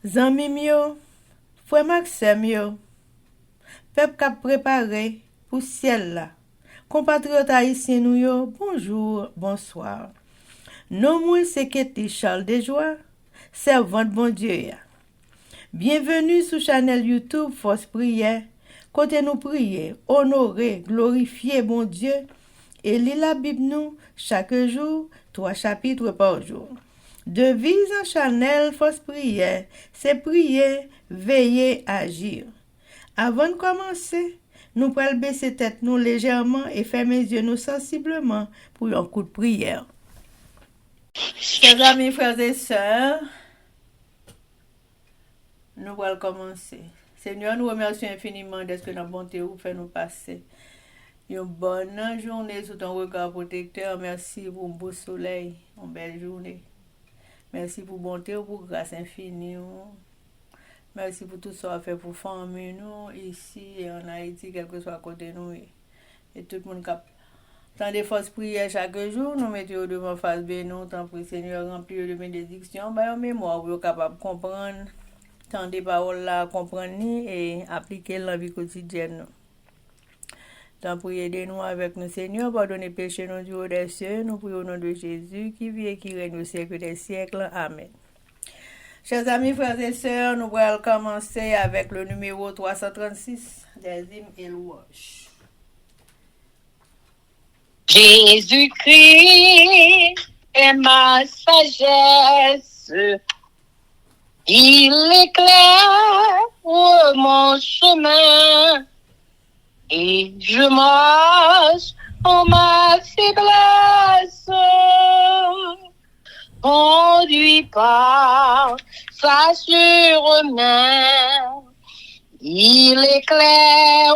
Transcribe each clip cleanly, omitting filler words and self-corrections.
Zanmim yo, frère Maxime yo, peuple k'ap préparé pour ciel là. Compatriotes haïtiens nous yo, bonjour, bonsoir. Non moi c'est Ketty Charles Desjoie, servante bon Dieu ya. Bienvenue sur channel YouTube Force Prière, côté nous prier, honorer, glorifier bon Dieu et lire la Bible nous chaque jour, 3 chapitres par jour. Devise en channel Force Prière, c'est prier, veiller, agir. Avant de commencer, nous pouvons baisser tête nous légèrement et fermer les yeux nous sensiblement pour un coup de prière. Chers amis, frères et sœurs, nous allons commencer. Seigneur, nous remercions infiniment de ce que notre bonté vous fait nous passer. Une bonne journée sous ton regard protecteur. Merci pour un beau soleil, une belle journée. Merci pour bonté, pour grâce infinie. Merci pour tout ce qu'on a fait pour famille nous ici et en Haïti, quel que soit à côté de nous. Et tout le monde qui tant de forces prières chaque jour, nous mettons devant face de nous, tant pour Seigneur remplir de bénédictions, en mémoire, pour être capable de comprendre tant de paroles là, comprendre et appliquer dans la vie quotidienne. Tant pour aider nous avec nous, Seigneur, pardonner péché nous du haut des cieux, nous prions au nom de Jésus, qui vit et qui règne au siècle des siècles. Amen. Chers amis, frères et sœurs, nous allons commencer avec le numéro 336 des hymnes et louanges. Jésus-Christ est ma sagesse, il éclaire mon chemin et je marche en ma faiblesse, conduit par sa sûre main, il éclaire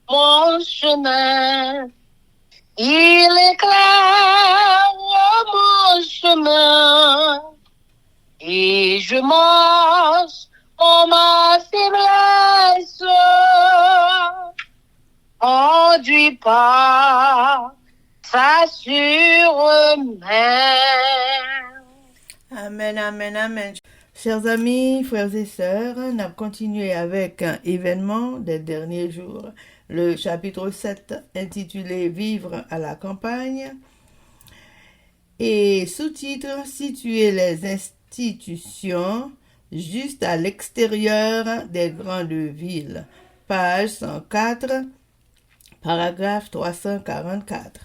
mon chemin. Il éclaire mon chemin et je marche en ma faiblesse, conduit par sa sûre main. Amen, amen, amen. Chers amis, frères et sœurs, nous avons continué avec un événement des derniers jours. Le chapitre 7 intitulé Vivre à la campagne et sous-titre Situer les institutions juste à l'extérieur des grandes villes. Page 104, paragraphe 344.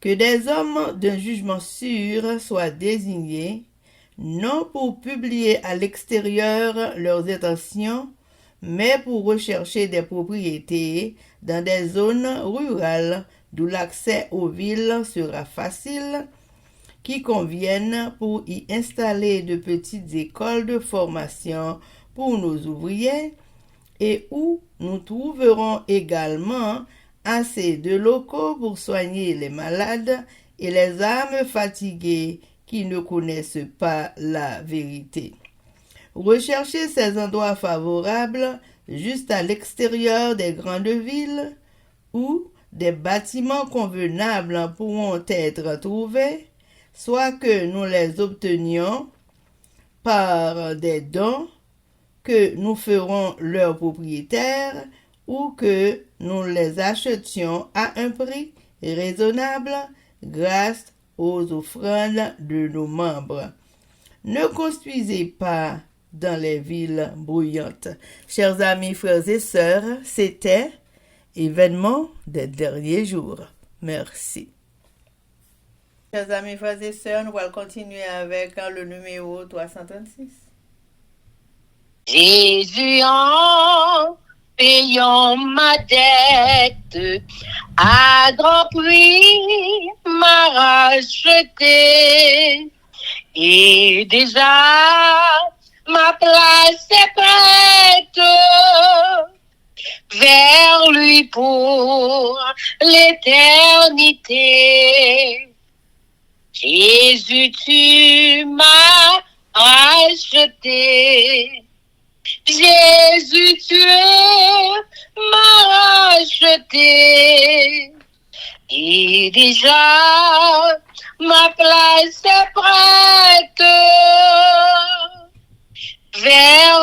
Que des hommes d'un jugement sûr soient désignés, non pour publier à l'extérieur leurs intentions, mais pour rechercher des propriétés dans des zones rurales d'où l'accès aux villes sera facile, qui conviennent pour y installer de petites écoles de formation pour nos ouvriers et où nous trouverons également assez de locaux pour soigner les malades et les âmes fatiguées qui ne connaissent pas la vérité. Rechercher ces endroits favorables juste à l'extérieur des grandes villes où des bâtiments convenables pourront être trouvés, soit que nous les obtenions par des dons que nous ferons leurs propriétaires ou que nous les achetions à un prix raisonnable grâce aux offrandes de nos membres. Ne construisez pas dans les villes bruyantes. Chers amis, frères et sœurs, c'était événement des derniers jours. Merci. Chers amis, frères et sœurs, nous allons continuer avec le numéro 336. Jésus en payant ma dette à grand prix m'a racheté et déjà ma place est prête vers lui pour l'éternité. Jésus, tu m'as racheté. Jésus, tu m'as racheté. Et déjà, ma place est prête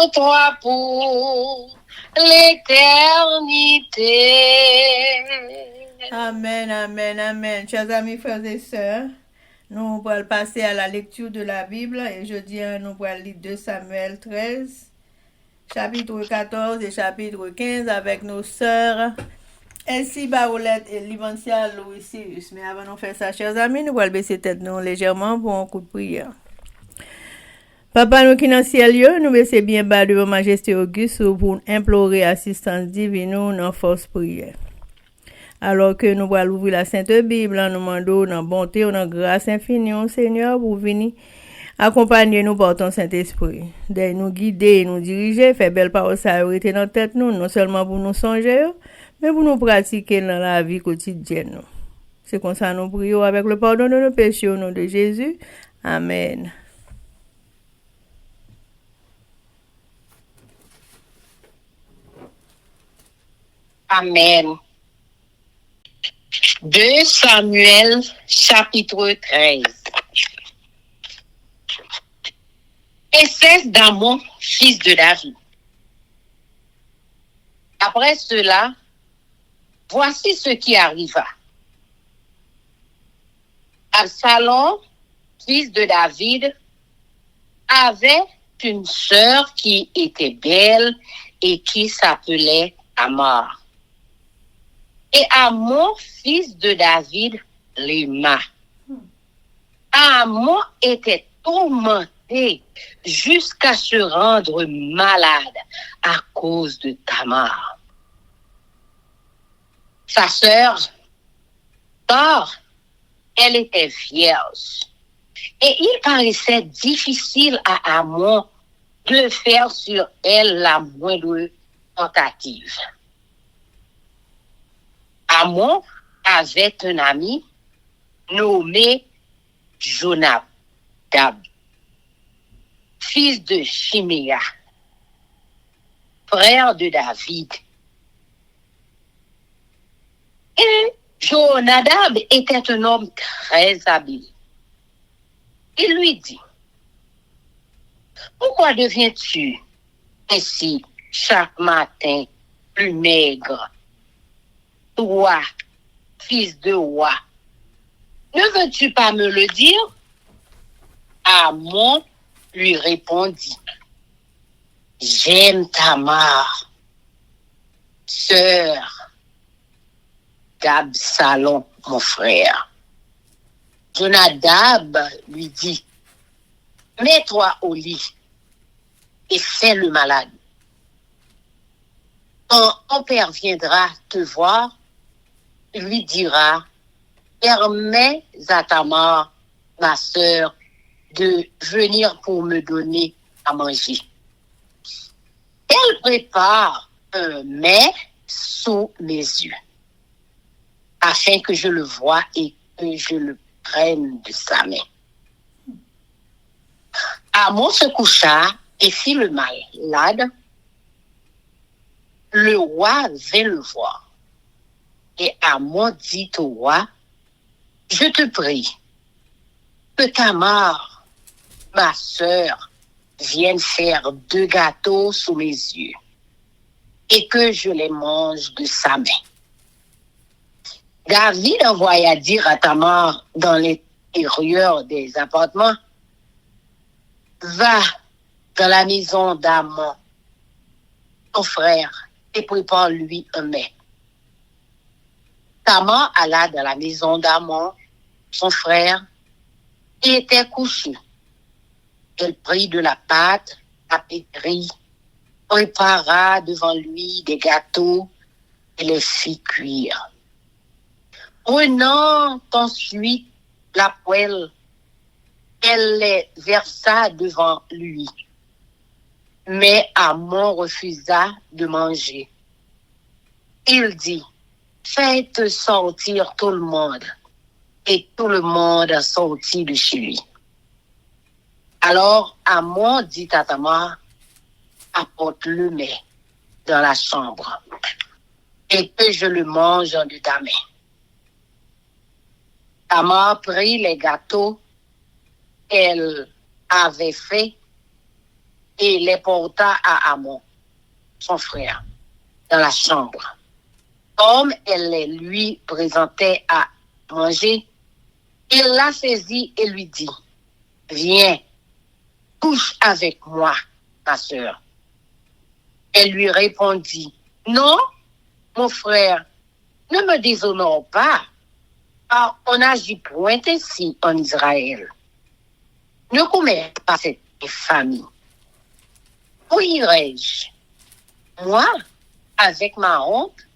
en toi pour l'éternité. Amen, amen, amen. Chers amis, frères et sœurs, nous allons passer à la lecture de la Bible et jeudi, nous allons lire 2 Samuel 13, chapitre 14 et chapitre 15 avec nos sœurs Elsie Baoulette et Livancia Louis Sirius. Mais avant de faire ça, chers amis, nous allons baisser tête nous légèrement pour un coup de prière. Papa, nous qui dans le ciel, nous baissons bien bas devant Majesté Auguste pour implorer assistance divine dans force prière. Alors que nous allons ouvrir la Sainte Bible, nous demandons dans bonté, dans grâce infinie, Seigneur, pour venir accompagner nous par ton Saint-Esprit. De nous guider, nous diriger, faire belle parole, ça a été dans tête nous, non seulement pour nous songer, mais pour nous pratiquer dans la vie quotidienne. C'est comme ça nous prions avec le pardon de nos péchés au nom de Jésus. Amen. Amen. 2 Samuel, chapitre 13. Et cesse d'Amon, fils de David. Après cela, voici ce qui arriva. Absalom, fils de David, avait une sœur qui était belle et qui s'appelait Tamar. Et Amon, fils de David, l'aima. Amon était tourmenté jusqu'à se rendre malade à cause de Tamar. Sa sœur, car elle était vierge. Et il paraissait difficile à Amon de faire sur elle la moindre tentative. Amon avait un ami nommé Jonadab, fils de Chiméa, frère de David. Et Jonadab était un homme très habile. Il lui dit, « Pourquoi deviens-tu ainsi chaque matin plus maigre? Toi, fils de roi, ne veux-tu pas me le dire? » Amon lui répondit, « J'aime Tamar, sœur d'Absalom, mon frère. » Jonadab lui dit, « Mets-toi au lit et fais le malade. Quand ton père viendra te voir, il lui dira, permets à Tamar, ma sœur, de venir pour me donner à manger. Elle prépare un mets sous mes yeux, afin que je le voie et que je le prenne de sa main. » Amon se coucha et fit le malade. Le roi vint le voir. Et Amon dit au roi, « Je te prie, que Tamar, ma sœur, vienne faire 2 gâteaux sous mes yeux, et que je les mange de sa main. » David envoya dire à Tamar dans l'intérieur des appartements, « Va dans la maison d'Amon, ton frère, et prépare-lui un mets. » Tamar alla dans la maison d'Amon, son frère, qui était couché. Elle prit de la pâte à pétrir, prépara devant lui des gâteaux et les fit cuire. Prenant ensuite la poêle, elle les versa devant lui. Mais Amon refusa de manger. Il dit, « Faites sortir tout le monde. » Et tout le monde sortit de chez lui. Alors Amon dit à Tamar, « Apporte le mets dans la chambre, et que je le mange de ta main. » Tamar prit les gâteaux qu'elle avait faits et les porta à Amon, son frère, dans la chambre. Comme elle les lui présentait à manger, il la saisit et lui dit, viens, couche avec moi, ma sœur. Elle lui répondit, non, mon frère, ne me déshonore pas, car on n'agit point ainsi en Israël. Ne commets pas cette infamie. Où irai-je? Moi, avec ma honte?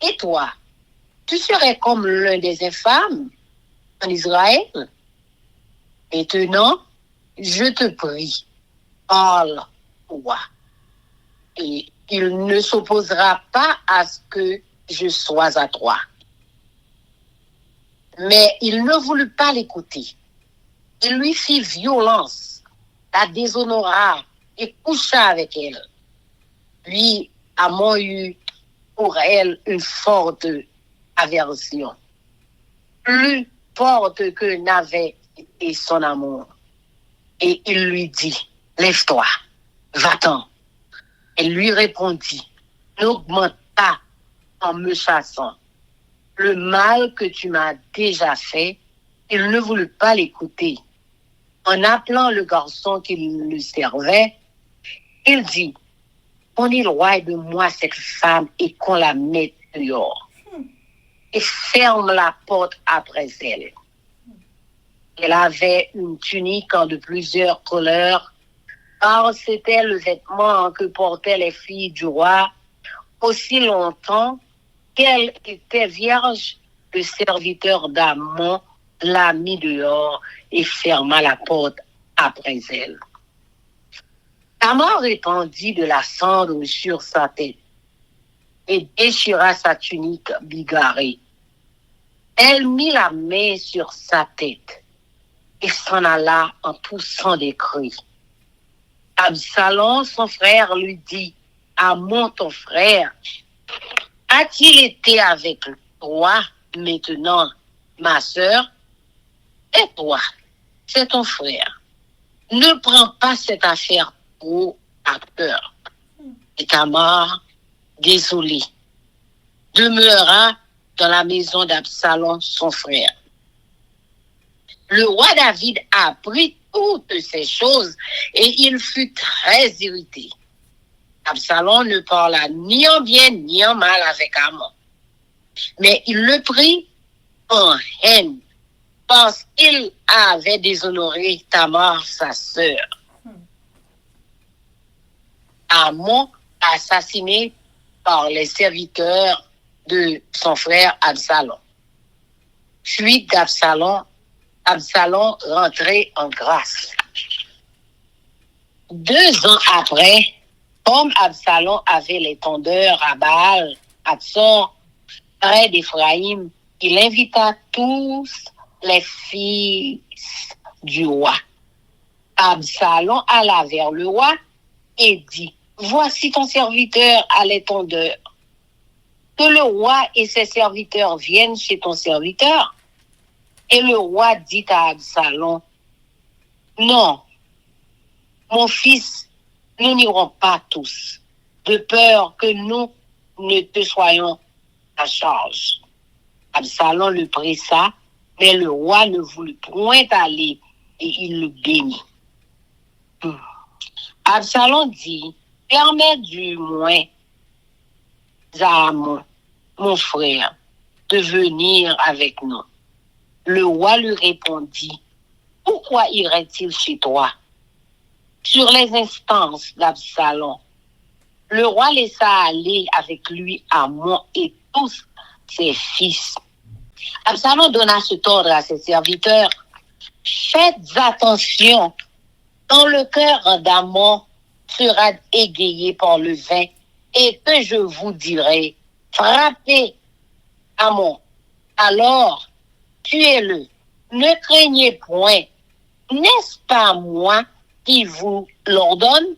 Et toi, tu serais comme l'un des infâmes en Israël? Maintenant, je te prie, parle-toi. Et il ne s'opposera pas à ce que je sois à toi. Mais il ne voulut pas l'écouter. Il lui fit violence, la déshonora et coucha avec elle. Puis Amon eut pour elle une forte aversion, plus forte que n'avait été son amour. Et il lui dit, lève-toi, va-t'en. Elle lui répondit, n'augmente pas en me chassant. Le mal que tu m'as déjà fait, il ne voulut pas l'écouter. En appelant le garçon qui le servait, il dit, qu'on éloigne de moi cette femme et qu'on la mette dehors. Et ferme la porte après elle. Elle avait une tunique de plusieurs couleurs, car c'était le vêtement que portaient les filles du roi aussi longtemps qu'elle était vierge. Le serviteur d'Amon l'a mis dehors et ferma la porte après elle. Tamar répandit de la cendre sur sa tête et déchira sa tunique bigarrée. Elle mit la main sur sa tête et s'en alla en poussant des cris. Absalom, son frère, lui dit, Amon, ton frère, a-t-il été avec toi maintenant, ma sœur? Et toi, c'est ton frère. Ne prends pas cette affaire trop à cœur. Et Tamar, désolée, demeura dans la maison d'Absalom, son frère. Le roi David apprit toutes ces choses et il fut très irrité. Absalom ne parla ni en bien ni en mal avec Amon, mais il le prit en haine parce qu'il avait déshonoré Tamar, sa sœur. Amon, assassiné par les serviteurs de son frère Absalom. Suite d'Absalom, Absalom rentrait en grâce. 2 ans après, comme Absalom avait les tondeurs à Baal, Hatzor, près d'Éphraïm, il invita tous les fils du roi. Absalom alla vers le roi et dit, voici ton serviteur à les tondeurs. Que le roi et ses serviteurs viennent chez ton serviteur. Et le roi dit à Absalom, non, mon fils, nous n'irons pas tous, de peur que nous ne te soyons à charge. Absalom le pressa, mais le roi ne voulut point aller et il le bénit. Absalom dit, permets du moins à Amon, mon frère, de venir avec nous. Le roi lui répondit, pourquoi irait-il chez toi? Sur les instances d'Absalom, le roi laissa aller avec lui Amon et tous ses fils. Absalom donna cet ordre à ses serviteurs, faites attention, quand le cœur d'Amon sera égayé par le vin, et que je vous dirai, frappez Amon, alors tuez-le, ne craignez point, n'est-ce pas moi qui vous l'ordonne?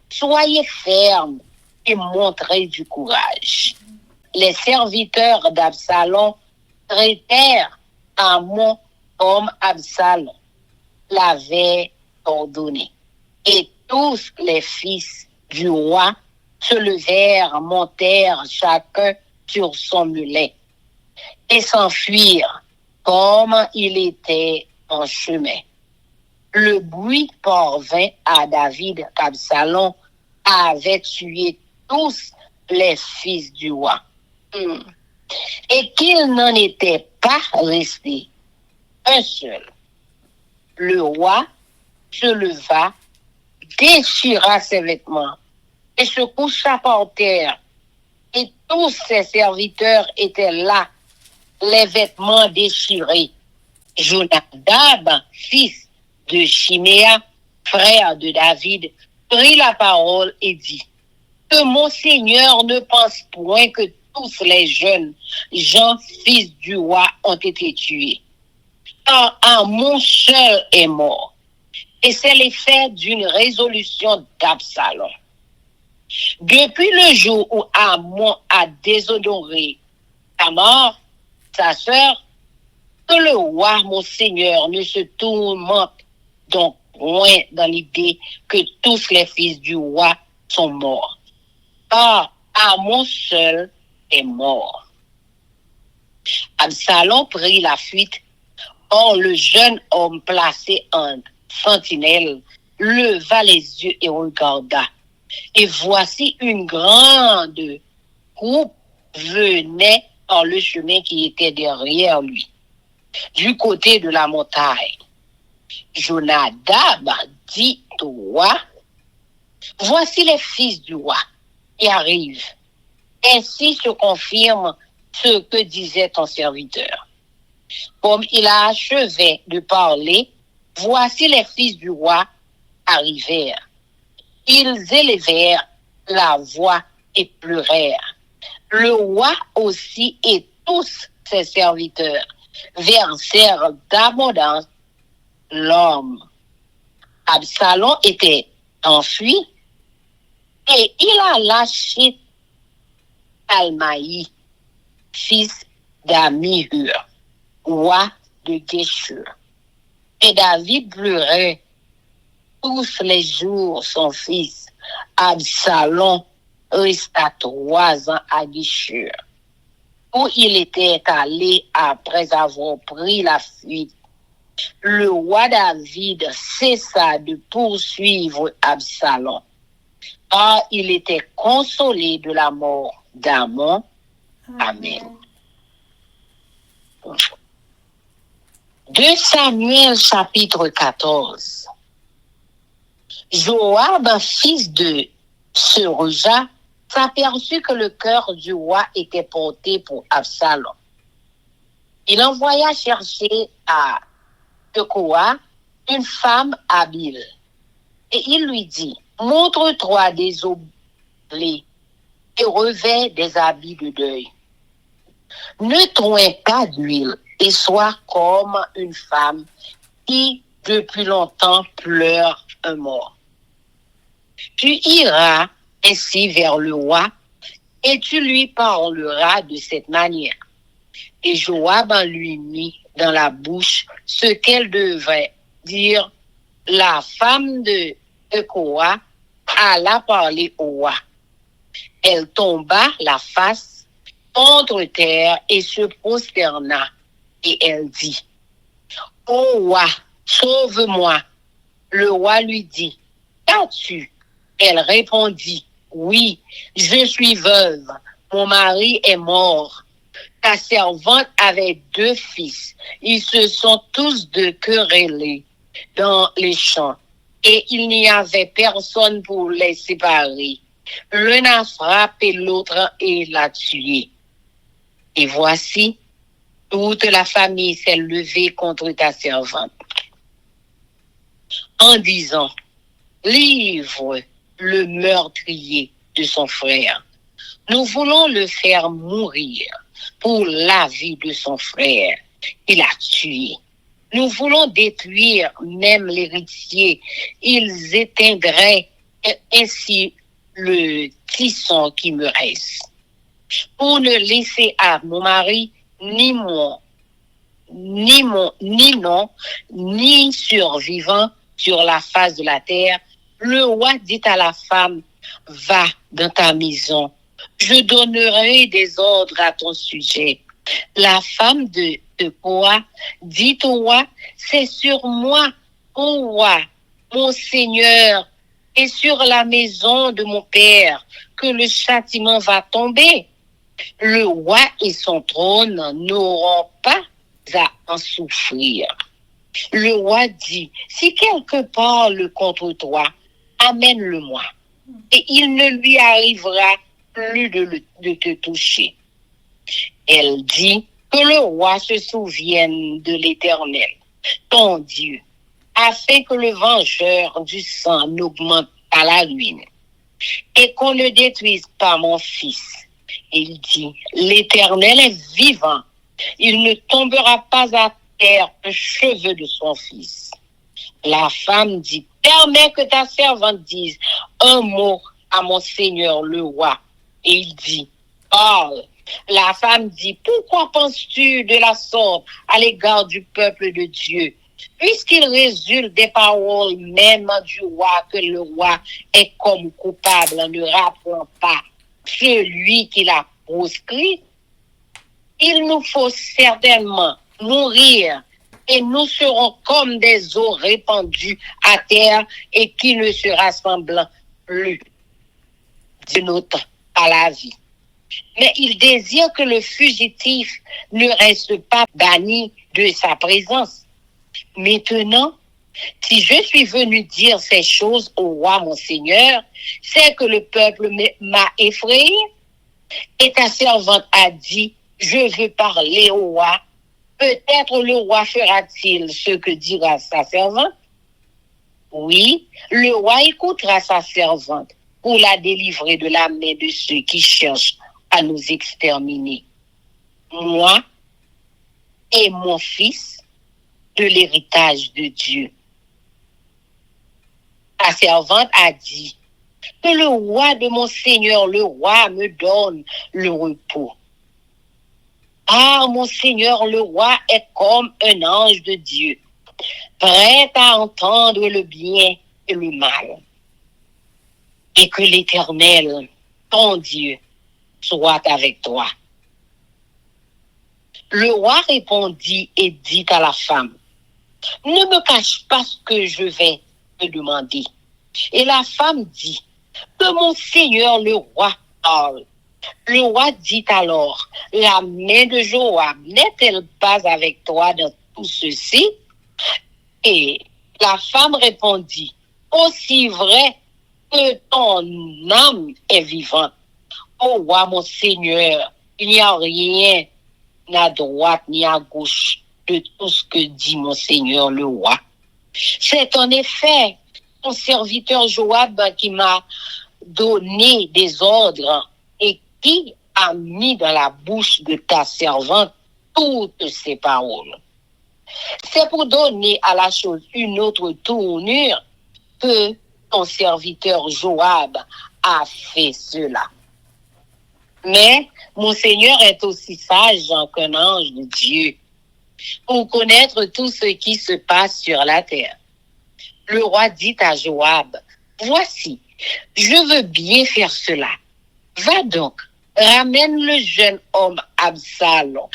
Soyez fermes et montrez du courage. Les serviteurs d'Absalom traitèrent Amon comme Absalom l'avait ordonné. Et tous les fils du roi se levèrent, montèrent chacun sur son mulet et s'enfuirent comme il était en chemin. Le bruit parvint à David qu'Absalom avait tué tous les fils du roi. Et qu'il n'en était pas resté un seul. Le roi se leva, déchira ses vêtements et se coucha par terre. Et tous ses serviteurs étaient là, les vêtements déchirés. Jonadab, fils de Chiméa, frère de David, prit la parole et dit: que mon Seigneur ne pense point que tous les jeunes gens, fils du roi, ont été tués. Car Amon seul est mort. Et c'est l'effet d'une résolution d'Absalom. Depuis le jour où Amon a déshonoré Tamar, sa sœur, que le roi, mon Seigneur, ne se tourmente donc point dans l'idée que tous les fils du roi sont morts. Car Amon seul est mort. Absalom prit la fuite. Or, le jeune homme placé en sentinelle leva les yeux et regarda. Et voici une grande groupe venait par le chemin qui était derrière lui, du côté de la montagne. Jonadab dit au roi: voici les fils du roi qui arrivent. Ainsi se confirme ce que disait ton serviteur. Comme il a achevé de parler, voici les fils du roi arrivèrent. Ils élevèrent la voix et pleurèrent. Le roi aussi et tous ses serviteurs versèrent d'abondance l'homme. Absalom était enfui et il a lâché Talmaï, fils d'Amihur, roi de Geshur. Et David pleurait tous les jours son fils. Absalom resta 3 ans à Geshur, où il était allé après avoir pris la fuite. Le roi David cessa de poursuivre Absalom, car il était consolé de la mort d'Amon. Amen. 2 Samuel chapitre 14. Joab, fils de Seruja, s'aperçut que le cœur du roi était porté pour Absalom. Il envoya chercher à Tekoa une femme habile. Et il lui dit: montre-toi désoblé et revêt des habits de deuil. Ne troins pas d'huile et sois comme une femme qui depuis longtemps pleure un mort. Tu iras ainsi vers le roi et tu lui parleras de cette manière. Et Joab lui mit dans la bouche ce qu'elle devait dire. La femme de Tekoa alla parler au roi. Elle tomba la face contre terre et se prosterna. Et elle dit: ô roi, sauve-moi. Le roi lui dit: qu'as-tu? Elle répondit: oui, je suis veuve. Mon mari est mort. Ta servante avait 2 fils. Ils se sont tous deux querellés dans les champs. Et il n'y avait personne pour les séparer. L'un a frappé l'autre et l'a tué. Et voici, toute la famille s'est levée contre ta servante, en disant: livre le meurtrier de son frère. Nous voulons le faire mourir pour la vie de son frère. Il a tué. Nous voulons détruire même l'héritier. Ils éteindraient ainsi le tisson qui me reste, pour ne laisser à mon mari ni nom, ni survivant sur la face de la terre, Le roi dit à la femme, va dans ta maison, je donnerai des ordres à ton sujet. La femme de Tekoa dit au roi, c'est sur moi, ô roi, mon Seigneur, et sur la maison de mon père que le châtiment va tomber. Le roi et son trône n'auront pas à en souffrir. Le roi dit, si quelqu'un parle contre toi, amène-le-moi, et il ne lui arrivera plus de te toucher. Elle dit, que le roi se souvienne de l'Éternel, ton Dieu, afin que le vengeur du sang n'augmente pas la ruine, et qu'on ne détruise pas mon fils. Il dit, l'Éternel est vivant, il ne tombera pas à terre un cheveu de son fils. La femme dit, permets que ta servante dise un mot à mon Seigneur le roi. Et il dit, parle. La femme dit, pourquoi penses-tu de la sorte à l'égard du peuple de Dieu, puisqu'il résulte des paroles même du roi que le roi est comme coupable en ne rappelant pas celui qui l'a proscrit? Il nous faut certainement mourir et nous serons comme des eaux répandues à terre et qui ne se rassemblent plus d'une autre à la vie. Mais il désire que le fugitif ne reste pas banni de sa présence. Maintenant, si je suis venu dire ces choses au roi mon Seigneur, c'est que le peuple m'a effrayé. Et ta servante a dit, je veux parler au roi. Peut-être le roi fera-t-il ce que dira sa servante? Oui, le roi écoutera sa servante pour la délivrer de la main de ceux qui cherchent à nous exterminer. Moi et mon fils de l'héritage de Dieu. La servante a dit, que le roi de mon Seigneur, le roi, me donne le repos. Ah, mon Seigneur, le roi est comme un ange de Dieu, prêt à entendre le bien et le mal. Et que l'Éternel, ton Dieu, soit avec toi. Le roi répondit et dit à la femme, ne me cache pas ce que je vais te demander. Et la femme dit, que mon Seigneur le roi parle. Le roi dit alors, la main de Joab n'est-elle pas avec toi dans tout ceci? Et la femme répondit, aussi vrai que ton âme est vivante. Ô roi mon Seigneur, il n'y a rien à droite ni à gauche de tout ce que dit mon Seigneur le roi. C'est en effet ton serviteur Joab qui m'a donné des ordres et qui a mis dans la bouche de ta servante toutes ces paroles. C'est pour donner à la chose une autre tournure que ton serviteur Joab a fait cela. Mais mon Seigneur est aussi sage qu'un ange de Dieu pour connaître tout ce qui se passe sur la terre. Le roi dit à Joab, voici, je veux bien faire cela. Va donc, ramène le jeune homme Absalom.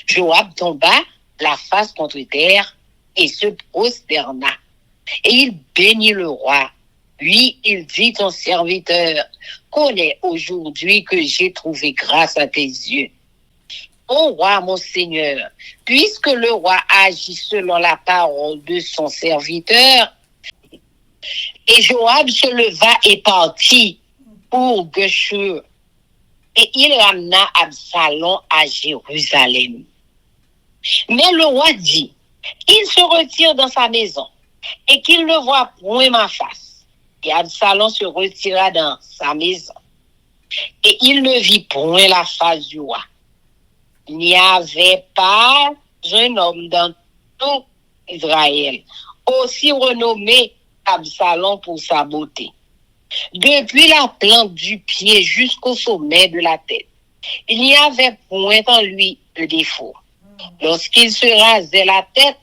Joab tomba la face contre terre et se prosterna. Et il bénit le roi. Puis il dit ton serviteur, connais aujourd'hui que j'ai trouvé grâce à tes yeux. Ô roi, mon Seigneur, puisque le roi agit selon la parole de son serviteur, et Joab se leva et partit pour Geshur, et il ramena Absalom à Jérusalem. Mais le roi dit qu'il se retire dans sa maison et qu'il ne voit point ma face. Et Absalom se retira dans sa maison et il ne vit point la face du roi. Il n'y avait pas un homme dans tout Israël aussi renommé Absalom pour sa beauté. Depuis la plante du pied jusqu'au sommet de la tête, il n'y avait point en lui de défaut. Lorsqu'il se rasait la tête,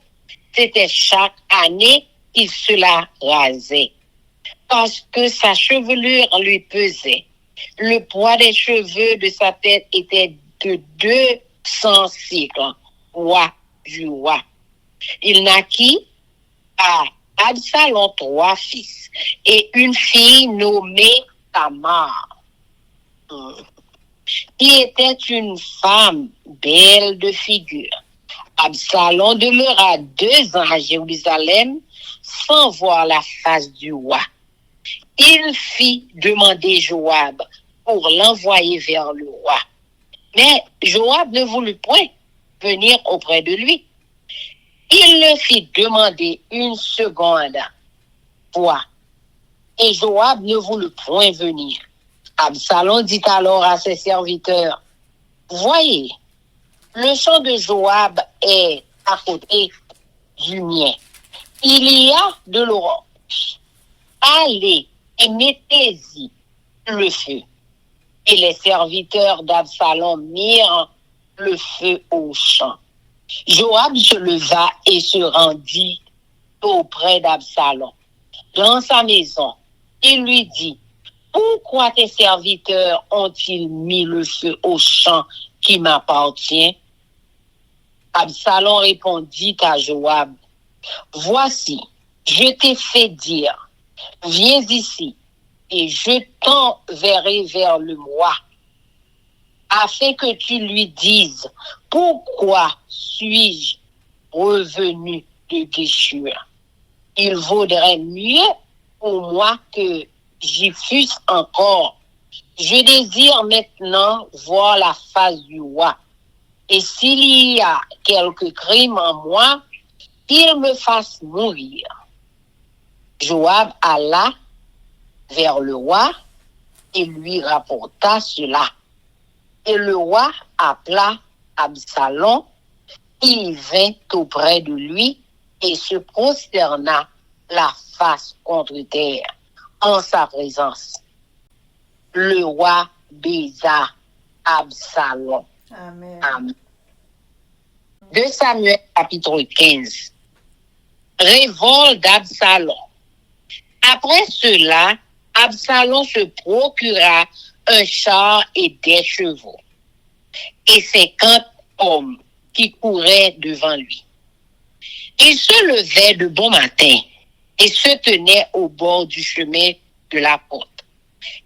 c'était chaque année qu'il se la rasait. parce que sa chevelure lui pesait. Le poids des cheveux de sa tête était de 200 cycles, poids du roi. Il naquit à Absalom 3 fils et une fille nommée Tamar, qui était une femme belle de figure. Absalom demeura 2 ans à Jérusalem sans voir la face du roi. Il fit demander Joab pour l'envoyer vers le roi. Mais Joab ne voulut point venir auprès de lui. Il le fit demander une seconde fois. Et Joab ne voulut point venir. Absalom dit alors à ses serviteurs, voyez, le champ de Joab est à côté du mien. Il y a de l'orange. Allez et mettez-y le feu. Et les serviteurs d'Absalom mirent le feu au champ. Joab se leva et se rendit auprès d'Absalom. Dans sa maison, il lui dit, pourquoi tes serviteurs ont-ils mis le feu au champ qui m'appartient? Absalom répondit à Joab, voici, je t'ai fait dire, viens ici et je t'enverrai vers le roi, afin que tu lui dises, pourquoi suis-je revenu de Guéshur? Il vaudrait mieux pour moi que j'y fusse encore. Je désire maintenant voir la face du roi. Et s'il y a quelque crime en moi, qu'il me fasse mourir. Joab alla vers le roi et lui rapporta cela. Et le roi appela Absalom, il vint auprès de lui et se prosterna la face contre terre en sa présence. Le roi baisa Absalom. Amen. Amen. 2 Samuel chapitre 15. Révolte d'Absalom. Après cela, Absalom se procura un char et des chevaux et 50 hommes qui couraient devant lui. Il se levait de bon matin et se tenait au bord du chemin de la porte.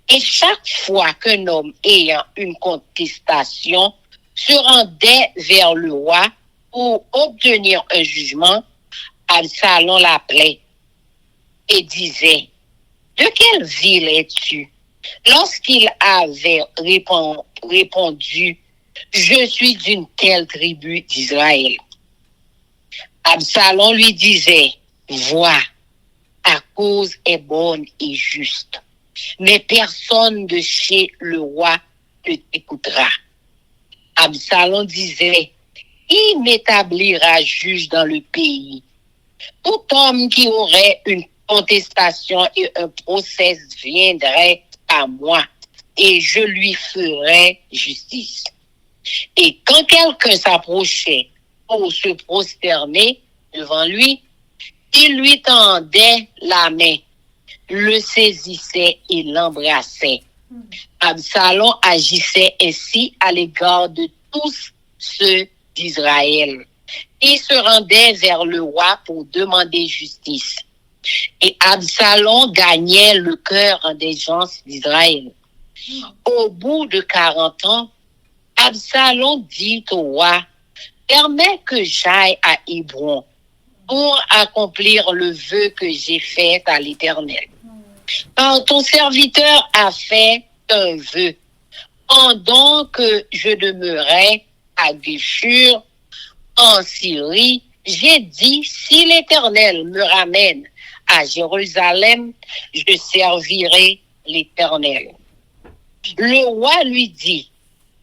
Et chaque fois qu'un homme ayant une contestation se rendait vers le roi pour obtenir un jugement, Absalom l'appelait et disait, de quelle ville es-tu? Lorsqu'il avait répondu, je suis d'une telle tribu d'Israël. Absalom lui disait, vois, ta cause est bonne et juste, mais personne de chez le roi ne t'écoutera. Absalom disait, il m'établira juge dans le pays. Tout homme qui aurait une contestation et un procès viendrait à moi et je lui ferai justice. Et quand quelqu'un s'approchait pour se prosterner devant lui, il lui tendait la main, le saisissait et l'embrassait. Absalom agissait ainsi à l'égard de tous ceux d'Israël. Il se rendait vers le roi pour demander justice. Et Absalom gagnait le cœur des gens d'Israël. Au bout de 40 ans, Absalom dit au roi, permets que j'aille à Hébron pour accomplir le vœu que j'ai fait à l'Éternel. Car ton serviteur a fait un vœu. Pendant que je demeurais à Guéshur, en Syrie, j'ai dit, si l'Éternel me ramène à Jérusalem, je servirai l'Éternel. Le roi lui dit,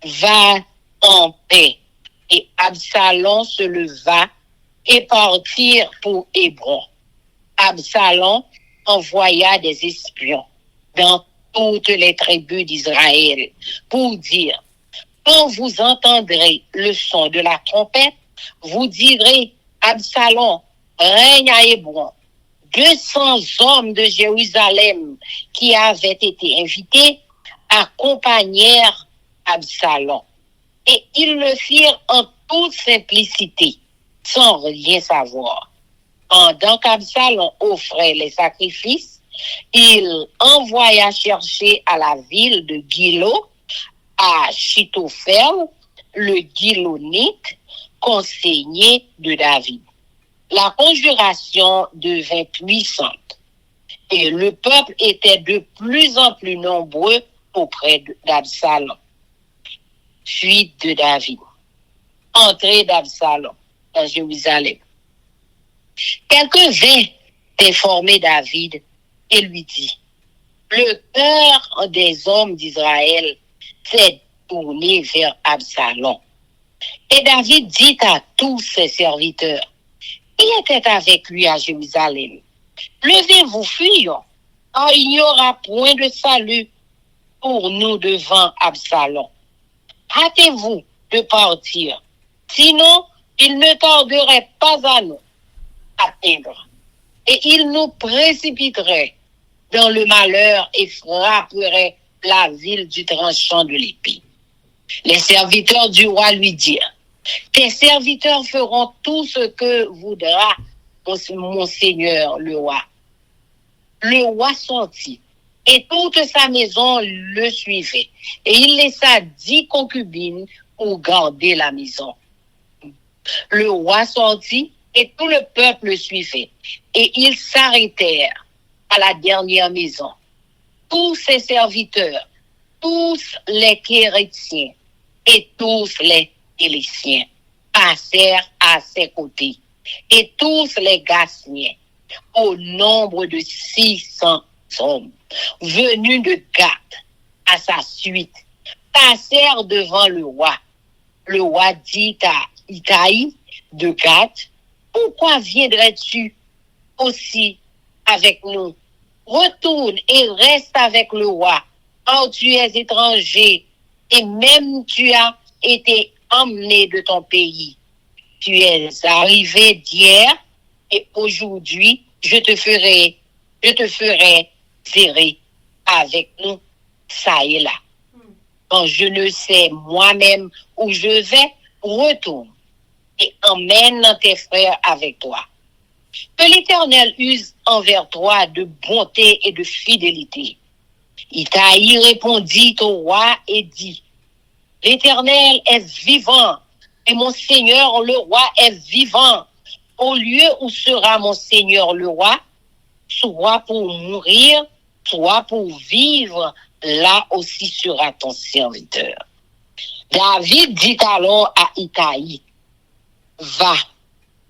va en paix. Et Absalom se leva et partit pour Hébron. Absalom envoya des espions dans toutes les tribus d'Israël pour dire, quand vous entendrez le son de la trompette, vous direz, Absalom règne à Hébron. 200 hommes de Jérusalem qui avaient été invités accompagnèrent Absalom. Et ils le firent en toute simplicité, sans rien savoir. Pendant qu'Absalom offrait les sacrifices, il envoya chercher à la ville de Gilo Achitophel, le Gilonite, conseiller de David. La conjuration devint puissante et le peuple était de plus en plus nombreux auprès d'Absalom. Fuite de David. Entrée d'Absalom dans Jérusalem. Quelqu'un vint informer David et lui dit: le cœur des hommes d'Israël s'est tourné vers Absalom. Et David dit à tous ses serviteurs qui étaient avec lui à Jérusalem: levez-vous, fuyons, car il n'y aura point de salut pour nous devant Absalom. Hâtez-vous de partir, sinon il ne tarderait pas à nous atteindre, et il nous précipiterait dans le malheur et frapperait la ville du tranchant de l'épée. Les serviteurs du roi lui dirent: tes serviteurs feront tout ce que voudra mon seigneur le roi. Le roi sortit, et toute sa maison le suivait, et il laissa 10 concubines pour garder la maison. Le roi sortit, et tout le peuple le suivait, et ils s'arrêtèrent à la dernière maison. Tous ses serviteurs, tous les Kérétiens et tous les Éliciens passèrent à ses côtés, et tous les Gassiens, au nombre de 600 hommes, venus de Gath à sa suite, passèrent devant le roi. Le roi dit à Itaï de Gath: pourquoi viendrais-tu aussi avec nous? Retourne et reste avec le roi, car tu es étranger, et même tu as été emmené de ton pays. Tu es arrivé d'hier, et aujourd'hui, je te ferai serrer avec nous, ça et là. Quand je ne sais moi-même où je vais, retourne et emmène tes frères avec toi. Que l'Éternel use envers toi de bonté et de fidélité. Itaï répondit au roi et dit: l'Éternel est vivant, et mon Seigneur le roi est vivant. Au lieu où sera mon Seigneur le roi, soit pour mourir, soit pour vivre, là aussi sera ton serviteur. David dit alors à Itaï: va,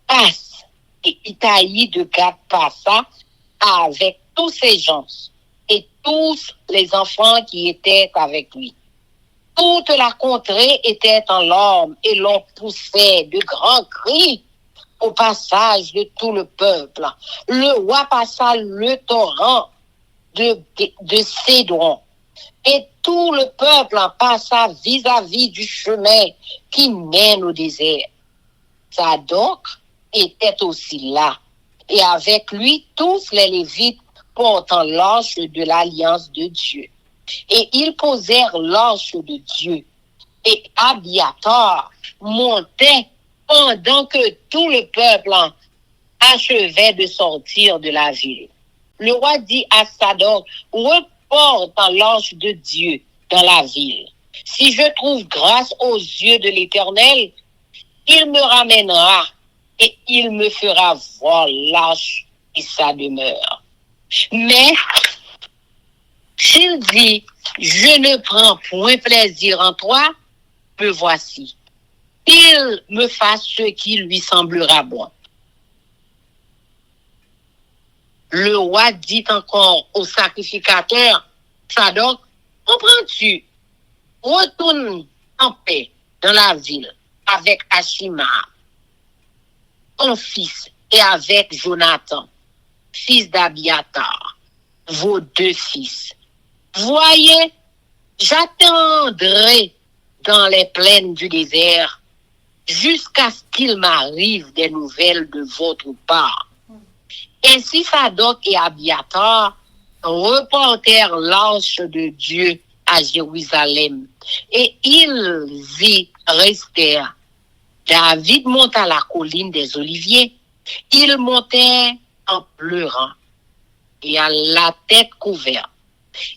passe. Et Itaï de Gath passa avec tous ses gens et tous les enfants qui étaient avec lui. Toute la contrée était en larmes et l'on poussait de grands cris au passage de tout le peuple. Le roi passa le torrent de Cédron et tout le peuple en passa vis-à-vis du chemin qui mène au désert. Zadok était aussi là, et avec lui tous les Lévites portant l'arche de l'alliance de Dieu. Et ils posèrent l'arche de Dieu. Et Abiatar montait pendant que tout le peuple achevait de sortir de la ville. Le roi dit à Zadok: reporte l'arche de Dieu dans la ville. Si je trouve grâce aux yeux de l'Éternel, il me ramènera et il me fera voir l'arche et sa demeure. Mais s'il dit: je ne prends point plaisir en toi, me voici. Il me fasse ce qui lui semblera bon. Le roi dit encore au sacrificateur Zadok: comprends-tu? Retourne en paix dans la ville avec Achima, ton fils, et avec Jonathan, fils d'Abiatar, vos 2 fils. Voyez, j'attendrai dans les plaines du désert jusqu'à ce qu'il m'arrive des nouvelles de votre part. Ainsi Sadoc et Abiatar reportèrent l'arche de Dieu à Jérusalem et ils y restèrent. David monta à la colline des Oliviers. Il montait en pleurant et à la tête couverte.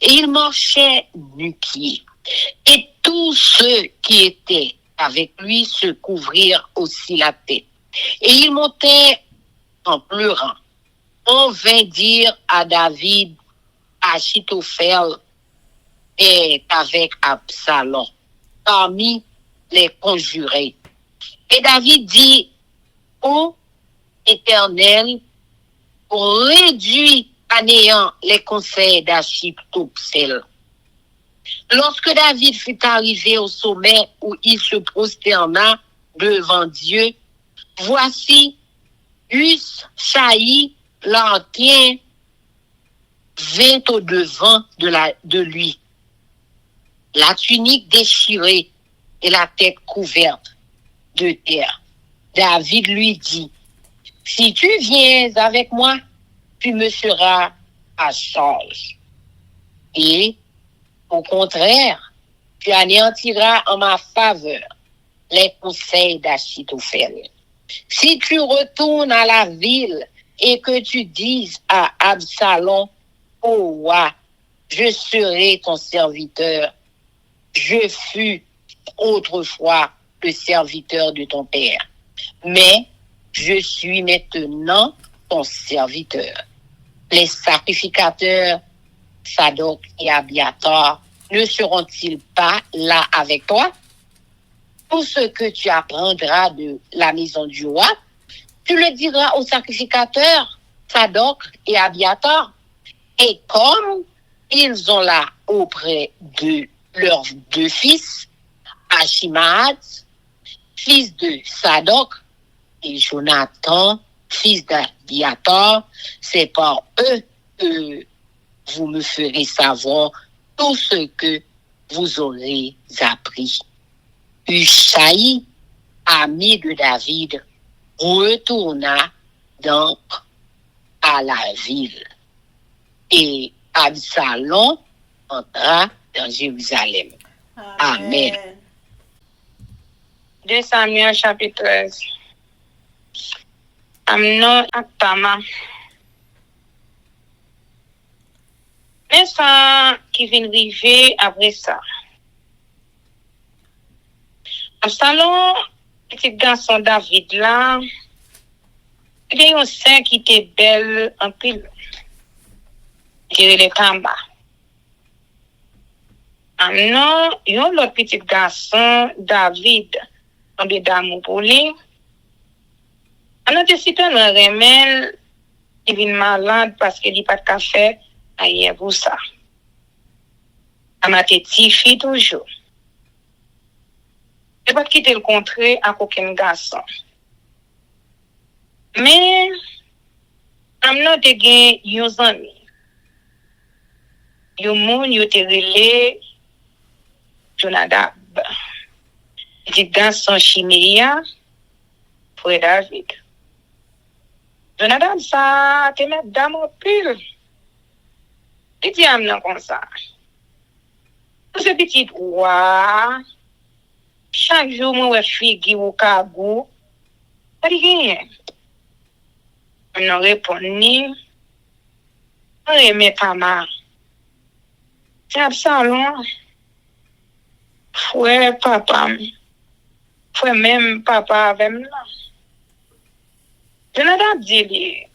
Et il marchait nu-pieds. Et tous ceux qui étaient avec lui se couvrirent aussi la tête. Et il montait en pleurant. On vint dire à David, Achitophel est avec Absalom parmi les conjurés. Et David dit, ô Éternel, réduis à néant les conseils d'Achitophel. Lorsque David fut arrivé au sommet où il se prosterna devant Dieu, voici Hushaï, l'Archien, vint au devant de lui, la tunique déchirée et la tête couverte de terre. David lui dit, si tu viens avec moi, tu me seras à charge. Et, au contraire, tu anéantiras en ma faveur les conseils d'Achitophel. Si tu retournes à la ville et que tu dises à Absalom, ô roi, je serai ton serviteur. Je fus autrefois le serviteur de ton père, mais je suis maintenant ton serviteur. Les sacrificateurs Sadoc et Abiatar ne seront-ils pas là avec toi? Tout ce que tu apprendras de la maison du roi, tu le diras aux sacrificateurs Sadoc et Abiatar. Et comme ils ont là auprès de leurs deux fils, Achimaat, fils de Sadoc, et Jonathan, fils d'Abiatar, c'est par eux que vous me ferez savoir tout ce que vous aurez appris. Hushaï, ami de David, retourna donc à la ville. Et Absalom entra dans Jérusalem. Amen. 2 Samuel chapitre 13. Amnon ak Tama. Mais ça qui vient arriver après ça. Absalom, petit garçon David là, il y a un sein qui était belle en pile. Qui le Tamba. Amnon, il y a l'autre petit garçon David, tombé d'amour pour lui. On a décidé de le remettre, il vient malade parce qu'il n'a pas de café, ailleurs pour ça. On a été tifi toujours. Il n'a pas quitté le contrée à aucun garçon. Mais, on a gagné un ami. Yon moun yo te relé Jonadab. Petit garçon Chiméa, frère David. Jonadab ça te met dans mon pile. Il dit amnan comme ça. Ce petit roi, chaque jour moi figi ou kagou, pas rien. On répond ni on remet Tamar. C'est Absalom. Frère papa. Frère même papa avec moi. Je n'ai pas dit,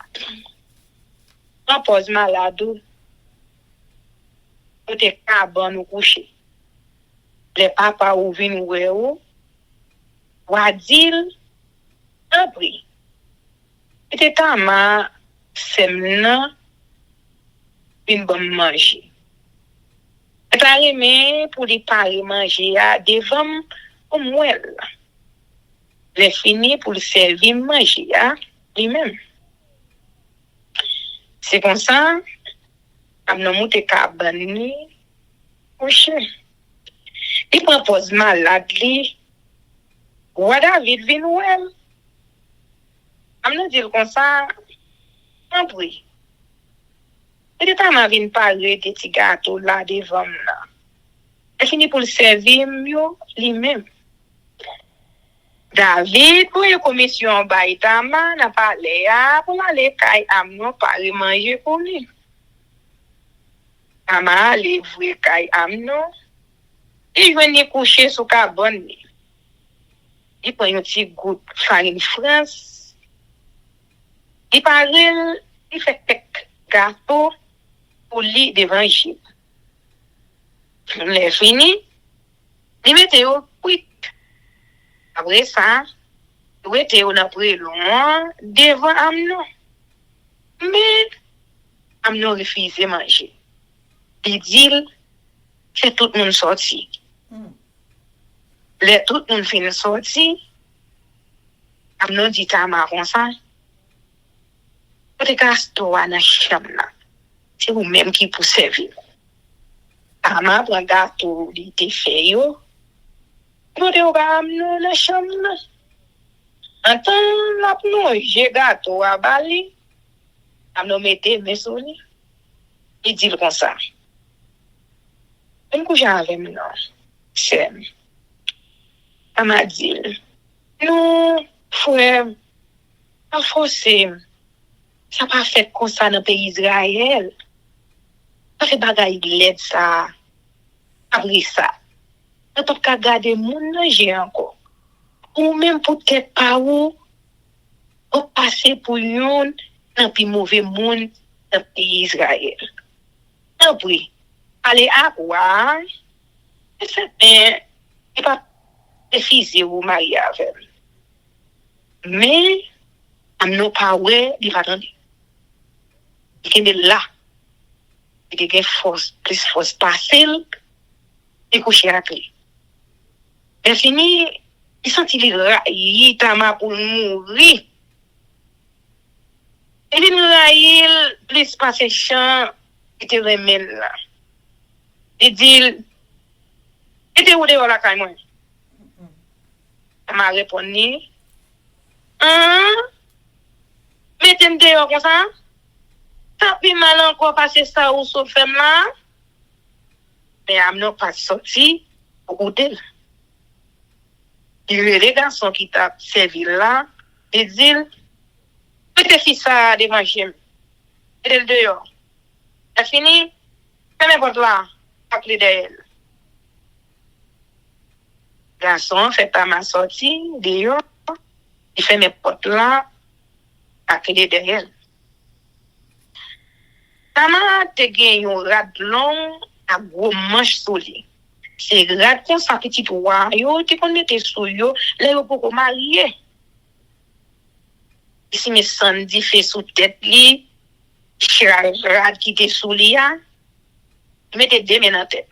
on pose malade. On te cabane ou coucher. Les papas ou viennent ou Wadil, après. Et tama, semna, une bonne manger. Et parler pour les parler manger devant au moelle. Les fini pour le servir manger lui-même. C'est comme ça, amnon moute cabane, couché. Il propose malade li. Roi David vient ouel. Amnon dit comme ça, En prie. Et quand m'a vinn parler de petit gâteau là devant là. Elle finit pour le servir mieux lui-même. David, pour une commission baïtama, n'a parlé pour aller kay Amnon parler manger pour lui. Ama aller voir kay Amnon. Il venait coucher sous cabane. Il prend un petit goût de farine France. Il parle, il fait quelques gâteaux pour lui devant Jésus. Il fini. Il mettait au cuit. Après ça, il était au après loin devant Amnon. Mais Amnon refusait de manger. Il dit, c'est tout le monde sorti. Tout le monde finit sorti. Amnon dit à Maron ça. Vous casse-toi dans la chambre là. C'est vous-même qui pour servir. Ama prend gâteau, il était fait yo. Vous devez Amnon dans la chambre là. En temps, l'apnon, j'ai gâteau à Bali. Amnon mettait mes souliers. Il dit comme ça. Je me couche avec moi. C'est. Elle m'a dit, nous, frère, pas forcé. Ça pas fait comme ça dans le pays d'Israël. Ça fait bagaille l'aide ça. Après ça. On peut pas garder mon j'ai encore. Ou même peut-être pas où. On passer pour yon dans le mauvais monde dans le pays d'Israël. Après, allez à quoi? C'est pas refusé ou marié avec. Mais, Amnon pas ouais, il va attendre. Il est là. Il a force, plus force facile, et coucher après. Et fini, il sentit il t'a pour mourir. Et il raïl, plus passer champ, il te remet là. Il dit, et t'es où de la caille moi? Elle m'a répondu, mettez-moi dehors comme ça. T'as plus mal encore passer ça ou sauf femme là. Mais Amnon pas sorti pour côté. Il y a les garçons qui t'a servi là, et dit, peut-être fils ça de manger. Et le dehors. Elle fini, fais n'importe là, appelez d'elle. Garçon fait pas ma sortie, dehors, il fait mes portes là, à clé derrière. Maman te gagne un rat long, à gros manche solide. C'est rat comme ça, petit roi, yo, tu connais tes sous yo, là, yo, pour marier. Si mes Sandy fait sous tête li, rat qui te sous li, il mette deux mains en tête.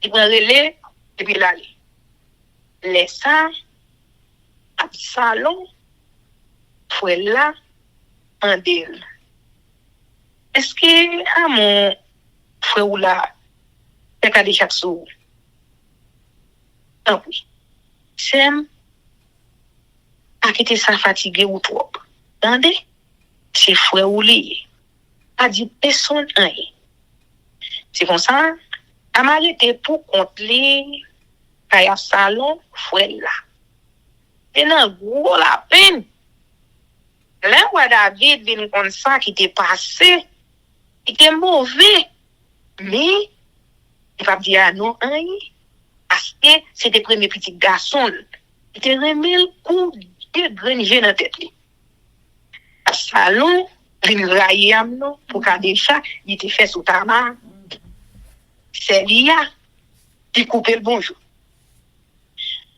Il prend relais, et puis là, laisse ça, Absalom, fouet là, en d'elle. Est-ce que, à mon frère ou là, c'est qu'à des chaque jour? Non, oui. C'est, à quitter ça fatigué ou trop. Attendez, c'est frère ou lié. Pas dit personne rien. C'est comme ça, à m'arrêter pour compter, à y salon, frère là. C'est un gros la peine. Là où David vient comme ça, qui était passé, il était mauvais. Mais, il va dire à nous, hein, parce que c'était le premier petit garçon. Il était remis le coup de granger dans la tête. À salon, il raillait à nous, pour qu'à déjà, il était fait sous ta main. C'est lui, qui coupait le bonjour.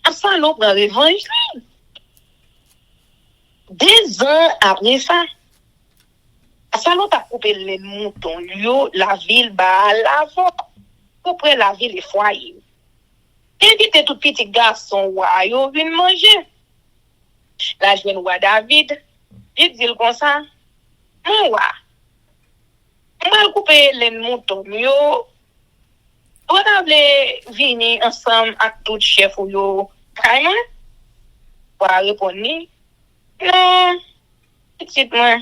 À salon, prend revanche. 2 ans après ça, à salon, t'as coupé les moutons, la ville, l'avant, après la ville, les foyers. Invite tout petit garçon, yo, vient manger. La jeune roi David, il dit comme ça, mon roi, on va couper les moutons, yo, on va venir ensemble avec tout chef, yo, vraiment, on va répondre, non, petit moi,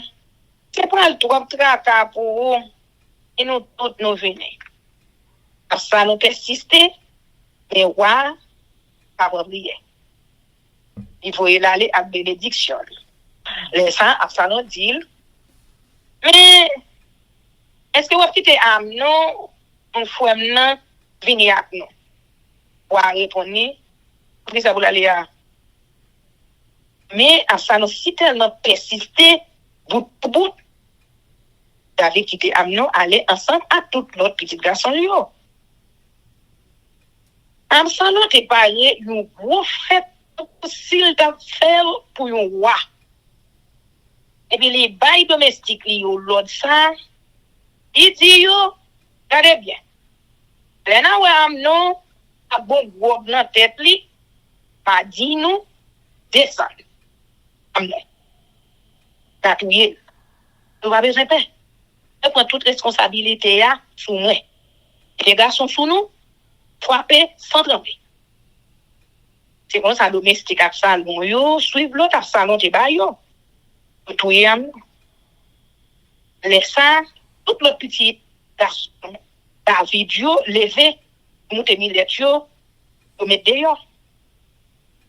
C'est pas le trop tracas pour eux. Et nous tous nous venons. Ça nous persister, mais ouais, pas oublier. Il faut y aller à bénédiction. Les saints, ça nous dit, mais est-ce que vous quittez à nous, on faut nous venir à nous? Pour répondre, vous ça vous aller à. Mais ça nous si tellement persister, bout pour bout, David quitté à nous, aller ensemble à tout l'autre petit garçon. Absalom te parlé une gros fête s'il t'a fait pour un roi. Et puis les bails domestiques, l'autre ça, il dit yo, regardez bien. Là, ouais, Amnon, a bon gros dans la tête, li, pas dit nous, descend. Amnon. T'as tout y est. Nous pas besoin de paix. Je prends toute responsabilité là, sous moi. Les garçons sous nous, frapper sans trembler. C'est comme ça, domestique Absalom, yo, suivre l'autre Absalom, te ba yo. Tout y est. Laisse ça, tout le petit garçon, David, yo, levé, monter millet, yo, mettre dehors.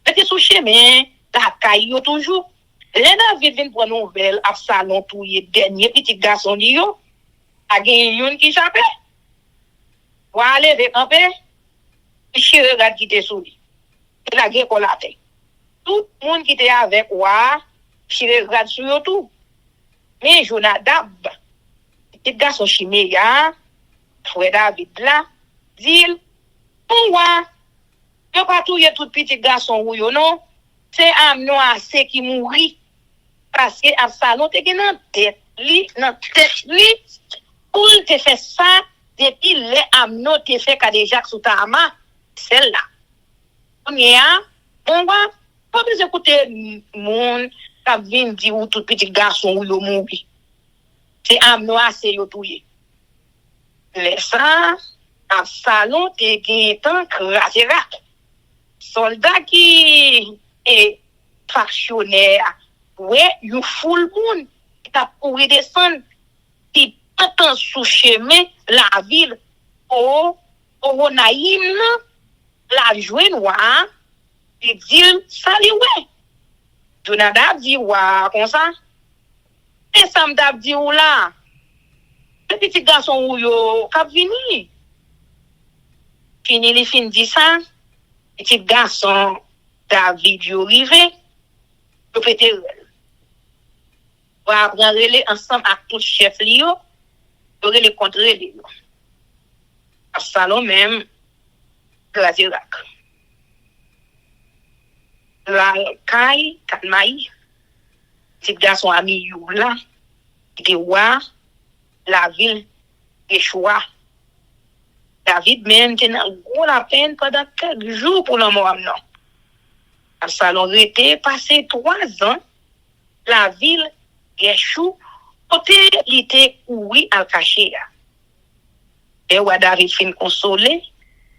Mettez sous chemin, la caille, yo, toujours. Les David vient pour nouvelle, Absalom, tout y est, dernier petit garçon, yo, a gagné yon qui j'appelle. Voilà, levé, campé, il regarde qui était sous lui. Il a gagné pour la tête. Tout le monde qui était avec moi, il regarde sur tout. Mais Jonadab, petit garçon chiméa, frère David là, dit, pourquoi, yo pas tout tout petit garçon ou yo non, c'est Amnon assez qui mourit. Parce que Absalom te gen nan tête li, pour te faire ça, depuis les Amnon te fait déjà sous ta main, celle-là. On y a, on va, pas besoin d'écouter monde, qui vient dire ou tout petit garçon ou yo mourit. C'est Amnon assez yo touye. Laisse ça, Absalom te gen tant krasé rak. Soldat qui est factionnaire, ouais, you full moon, qui t'a pour descendre, qui attend sous chemin la ville, au Naïm, la joie noire, et dit, salut, ouais. Jonadab dit, ouais, comme ça. Et Samdab dit, ou là, le petit garçon ou yo, cap vini. Fini, les fin dit ça, petit garçon, David, yo rivé, yo pété. On va prendre les ensemble avec tout chef li yo, yo les contre li yo. Absalom même, la Irak. La Kai, Katmaï, petit garçon ami yo là, qui était roi, la ville, Yeshua. David même tenait gros la peine pendant quelques jours pour le mort Amnon. Absalom était passé 3 ans, la ville, Yeshua, côté l'été oui al caché. Et ouais David fin consolé.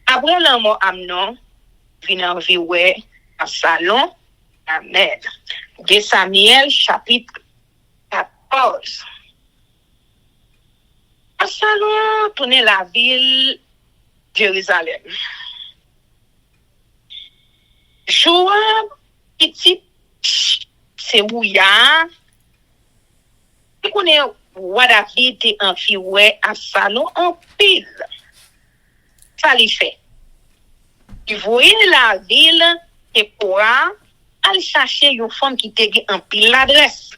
Après le mort Amnon, vient en vie ouais Absalom. Amen. De Samuel chapitre 14. Absalom tourne la ville Jérusalem. Joab, petit, c'est Ouya. Il connaît roi David et un fille Absalom en pile. Ça lui fait. Il voyait la ville et pour aller chercher une femme qui te en pile l'adresse.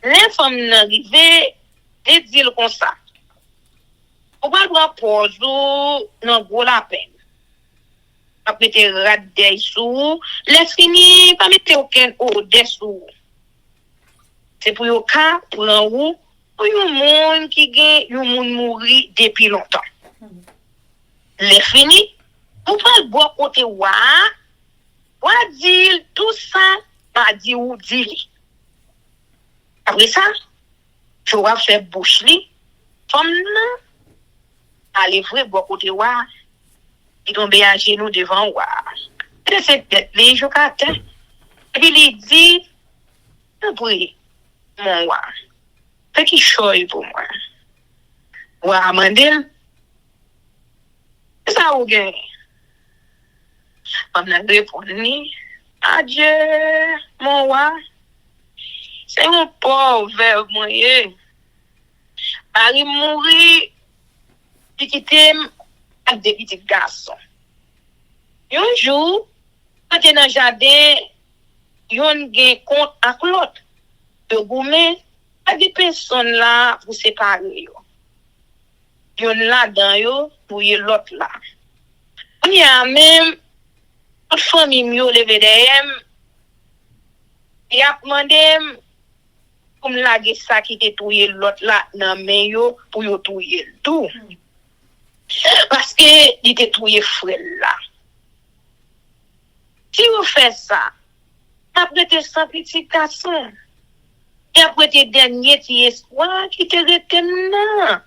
Les femmes n'arrivaient et dire comme ça. On va le pose non gros la peine. Après te radé sous, laisse fini pas mettre aucun au dessous. C'est pour le cas pour un ou pour un monde qui gagne un monde mourir depuis longtemps. Les fini, on va le boire côté wa dire tout ça pas dit ou dit. Après ça, je vais faire bouche li, comme aller vrai boire côté wa. Il tombe à genoux devant moi. Et c'est peut-être les jours qu'à terre. Et puis il dit, après, mon wa. Fait qui choy pour moi. Wa mandel. Ça ou gen. On a répondu. Adieu, mon wa. C'est un pauvre moyen. Marie mourit, puis quitter avec des petits garçons. Un jour, quand tu es dans le jardin, yon gen compte avec l'autre. De gourmet, pas des personnes là pour séparer yo. Yon là dans yo pour y l'autre là. On y a même toute famille mieux levé derrière. Y a demandé pour me laguer ça qui te touye l'autre là dans main yo pour yo touyer tout. Parce que il te touye frère là. Si vous faites ça, après tes 100 petits garçons, et après tes derniers petits espoirs qui te retiennent là,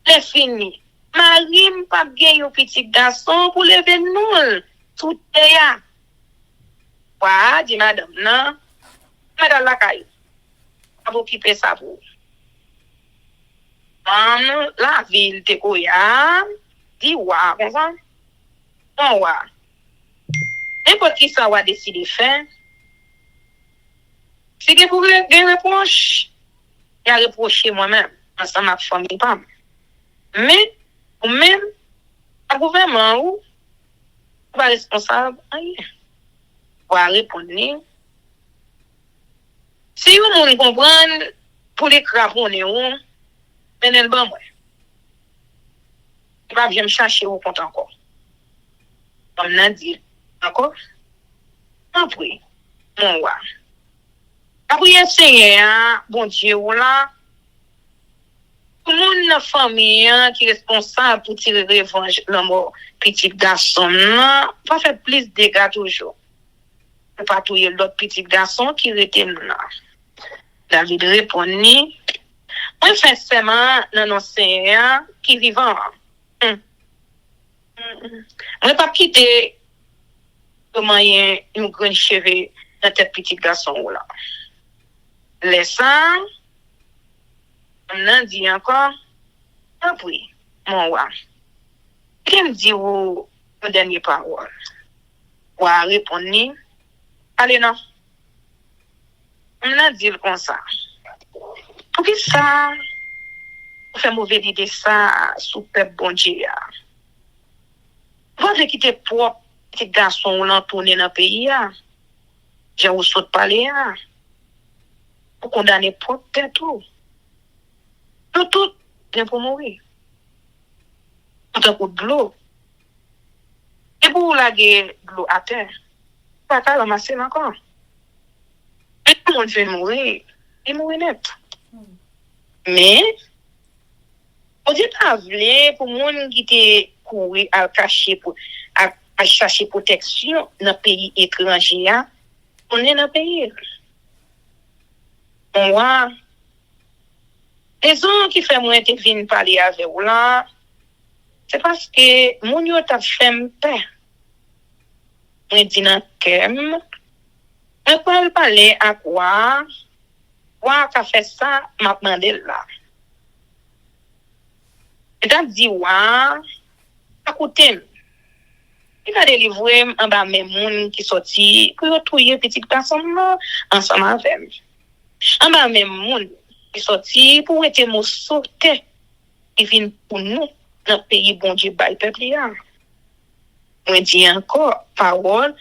c'est fini. Marie pas gagner un petit garçon pour lever nous. Tout est là. Ouais, dit madame, non. Madame la caille. A vous occuper ça pour. La ville de Goya, dit ouais, comme ça. Non, ouais. N'importe qui ça va décider de faire. Si vous voulez une réponse, il y a reproché moi-même, ensemble avec ma famille. Pas. Mais, ou même, le gouvernement, ou, pas responsable, rien. Va répondre. Si vous comprenez, pour les craponner, mais elle va moi. Il va bien me chercher au compte encore. On a dit, encore? Après, mon roi. Après, Seigneur, bon Dieu, là, tout le monde dans la famille qui est responsable pour tirer revanche dans mon petit garçon, là, va faire plus de dégâts toujours. Ne pas tuer l'autre petit garçon qui était là. David répondit, moi, fais seulement dans nos Seigneur qui vivant. Moi, pas quitter comment il y a une grande cheveux dans tête petit garçon là. Laissant, on a dit encore, après, mon roi. Qui me dit vos dernières paroles? Roi répondit, allez non. On a dit comme ça. Pour qui ça, on fait mauvais idée ça, sous peuple bon Dieu. Vous avez quitté propre petit garçon là tourner dans le pays. J'ai ou saute parler. Pour condamner propre tête tout. Tout, bien pour mourir. Tout un coup de l'eau. Et pour laguer de l'eau à terre, pas qu'à ramasser encore. Et tout le monde veut mourir. Il mourit net. Mais, on dit pas vrai pour monde qui était couru à cacher pour à chercher protection dans pays étranger, on est dans le pays. Moi, les gens qui font moi te venir parler avec vous là, c'est parce que mon yo t'a fait peur. On dit dans kem, on peut parler à quoi qu'a fait ça, m'a demandé là. Et t'as dit à côté, il a délivré un bas même monde qui sorti pour tuer petit garçon là ensemble avec. Un bas même monde qui sorti pour être mon sauter qui vient pour nous dans le pays bon Dieu bail peuple là. Moi dis encore parole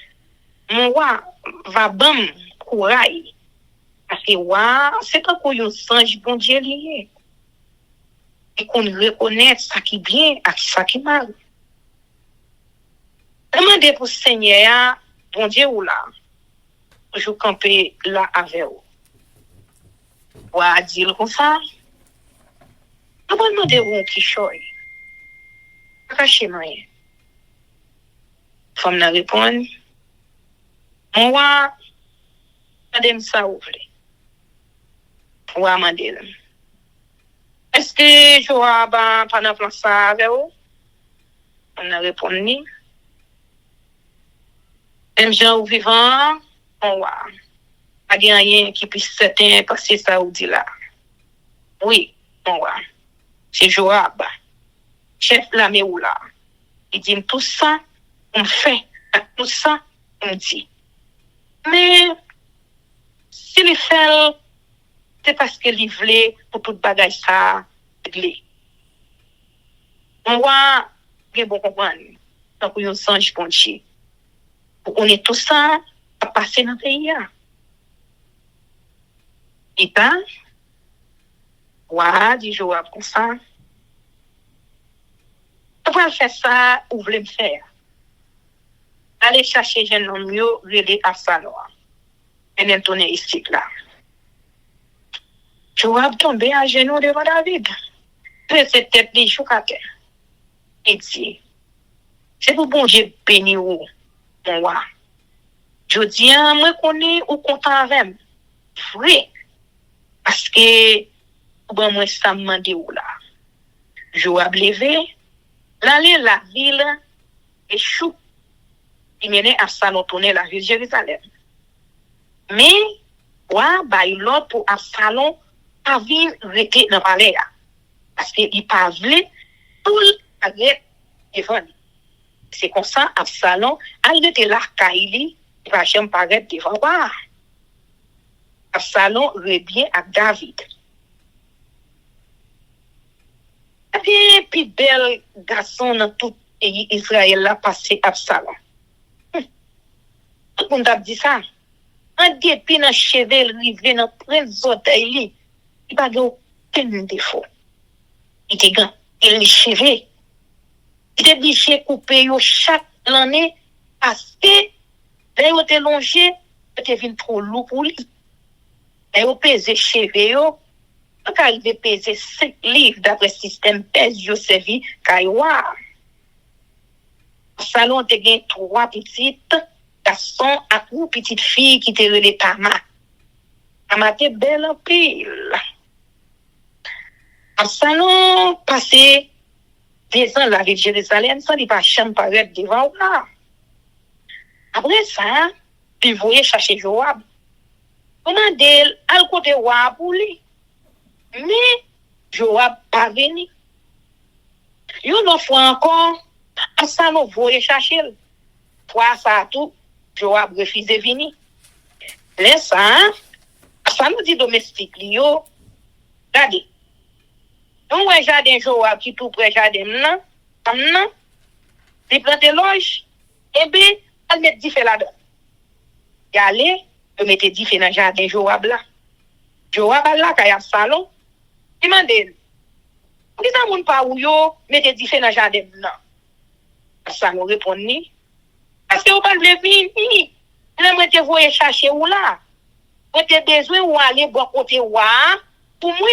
mon roi va bam courage parce que roi c'est quand un singe bon Dieu lié. Et qu'on reconnaît ça qui bien et ça qui mal. Demandez pour Seigneur, bon Dieu ou là, je camper là avec vous. Ou à dire comme ça, je vais demander où qui choisit. Cachez rien. Femme n'a répondre. Moi, madame ça ouvre. Ou à madame. Est-ce que je vais pendant plan ça avec vous? On a répondu. Même gens vivants, on va. Pas de rien qui puisse certain passer ça ou dit là. Oui, mon roi. C'est Joab, chef l'armée ou là. Il dit tout ça, on fait, tout ça, on dit. Mais, s'il fait, c'est parce qu'il voulait pour tout bagage ça, régler. On voit, il bon comprendre, donc on songe ponché. On est tout ça à passer dans le pays. Et pas, ouais, dit Joab comme ça. On va faire ça, ou voulez me faire. Allez chercher jeune homme, relé à Absalom. Et elle tourne ici, là. Joab tombé à genoux devant David. Cette tête de chou à terre. Et dit, c'est pour bon Dieu béni ou, mon roi. Je dis, moi, connais ou content avec moi. Vrai. Parce que, bon, moi, ça me demande où là. Joab levé, l'aller la ville, et chou. Il menait Absalom tourner la ville de Jérusalem. Mais, ouais, bah, il l'autre pour Absalom, pas venir rester dans le palais. Parce qu'il pas voulu tout le palais devant. C'est comme ça, Absalom, il était là, il va jamais paraître devant moi. Absalom revient à David. Et puis, bel garçon dans tout pays Israël a passé Absalom. Tout le monde a dit ça. Un depuis dans le chevel, rivé dans prince d'oreille, il n'y a pas aucun défaut. Il était grand, il est chevé. Il était obligé de couper chaque année parce que là, il était longé, il était venu trop lourd pour lui. Là, il pesait chevé, il arrivé à peser 5 livres d'après le système pèse, il servi Kaiwa. Au salon, il y a 3 petites garçons à une petite fille qui était relée Tama. Tama était belle en pile. Au salon, passé 2 ans la ville de Jérusalem, sans il pas jamais paraître devant là. Après ça, il voyait chercher Joab. Comment d'elle, à côté Joab pour lui. Mais Joab pas venu. Une fois encore, Absalom voyait chercher. Fois ça tout, Joab refusait de venir. Laisse ça, Absalom dit domestique, yo, regardez. On voit jardin Joab qui tout près jardin, non, il plante loge, et bien, elle met 10 feux là-dedans. Il allait, il mettait 10 feux dans le jardin Joab là. Joab là, quand il y a Absalom, il m'a dit, vous ne savez pas où yo, mettez 10 feux dans le jardin là. Absalom répondit, parce que vous ne pouvez pas venir. Là, je vais chercher où là. Vous avez besoin ou aller bon côté ou pour moi.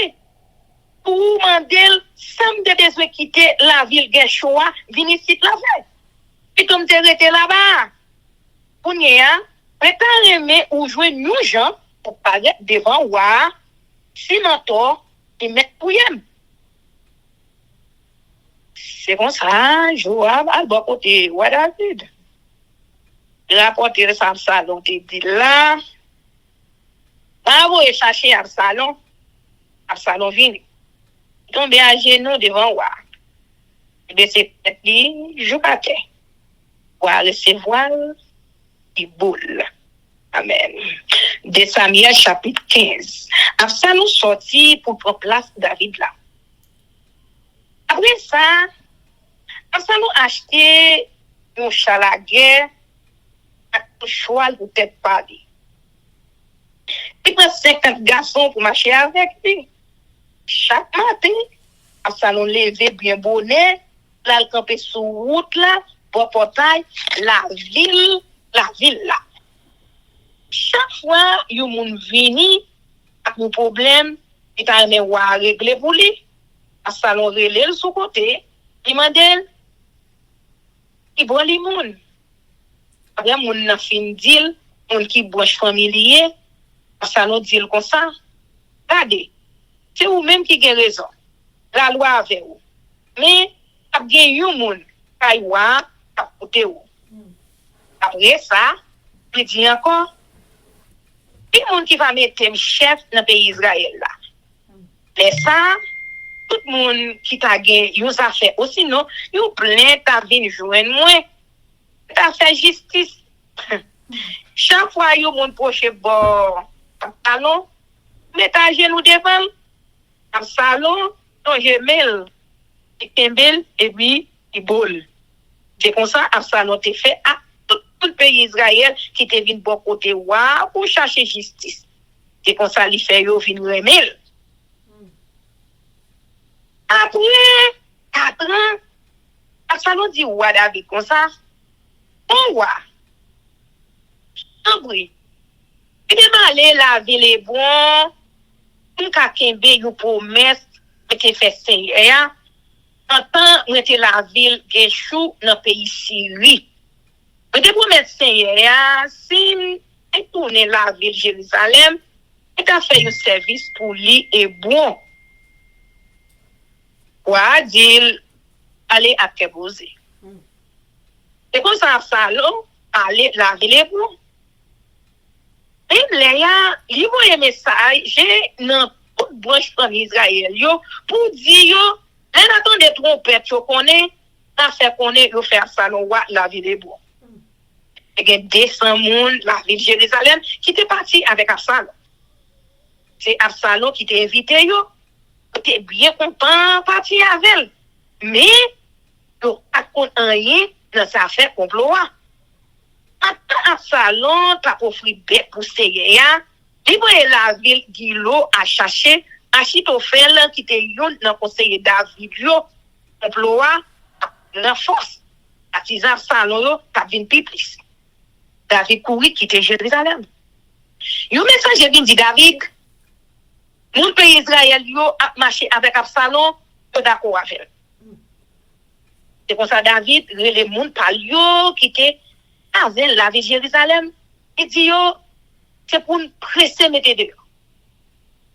Pour vous demander, sans me besoin quitter la ville Geshoa, venir ici la veille. Et comme tu es là-bas, pour nous, préparez-moi ou jouer nous gens pour parler devant ou si mentor et mettre pour yem. C'est comme ça, Joab à bon côté, ou David. Rapporter ça Absalom, tu dis là, vous chercher Absalom, Absalom vient. Tomber à genoux devant moi. Et bien, c'est peut-être joue à terre. Pour recevoir des boules. Amen. De Samuel chapitre 15. Absalom sorti pour prendre place David là. Après ça, Absalom acheté un char à guerre avec un cheval pour tête parler. Il prend 50 garçons pour marcher avec lui. Chaque matin, Absalom levé bien bonnet, là, il campait sur route là, pour portail, la ville là. Chaque fois, il y a un monde venu avec un problème, il a un régler pour lui. Absalom relève sur côté, il m'a dit, il boit les monde. Après, mon n'a fin deal, mon qui boche familier, Absalom dit comme ça, regardez. C'est vous-même qui avez raison. La loi avec vous. Mais, il y a un monde qui a côté vous. Après ça, il dit encore, qui monde qui va mettre chef dans le pays Israël là. Mais ça, tout le monde qui t'a gagné, ils ont fait aussi, non, ils ont plein ta vie joindre moi. T'as fait justice. Chaque fois, ils ont proche bord, salon, mais t'as genou devant, un salon, ton gemelle, et kembel, et puis, et bol. C'est comme ça, un salon t'es fait à tout le pays Israël qui te vient de bon côté, waouh, pour chercher justice. C'est comme ça, il fait, yo, vin remel. Après 4 ans, un salon dit, ouais, David, comme ça, on voit. En bruit. Et de aller laver les bons, pour qu'un une promesse, qui fait Seigneur. En temps, où était la ville Geshou dans le pays Syrie. Et de promesse Seigneur, si on tourne la ville Jérusalem, il a fait un service pour lui et bon. Quoi dit, aller à Kebosé. Et comme ça, salon, aller laver les bons. Et là, il y a un message, j'ai dans toute branche famille Israël, pour dire, là, on des trompettes, on connaît, ça fait connaître, on fait salon, laver les bons. Il y a 200 personnes, la ville de Jérusalem, qui étaient partis avec Absalom. C'est Absalom qui t'a invité, yo. T'es bien content partir avec elle. Mais, yo, pas contre rien dans sa affaire complot. Absalom, t'as offert bête pour Seigneur. Il voyait la ville Gilo à chercher Achitophel qui était yon dans le conseil David, yo, complot, la force. Artisan Absalom, yo, t'as vu plus. David courit quitter Jérusalem. Yo message vient dit David, mon pays Israël yo a marché avec Absalom, yo d'accord avec. C'est comme ça David, les monde par yo qui était avec la ville Jérusalem, il dit yo c'est pour nous presser mettre dehors.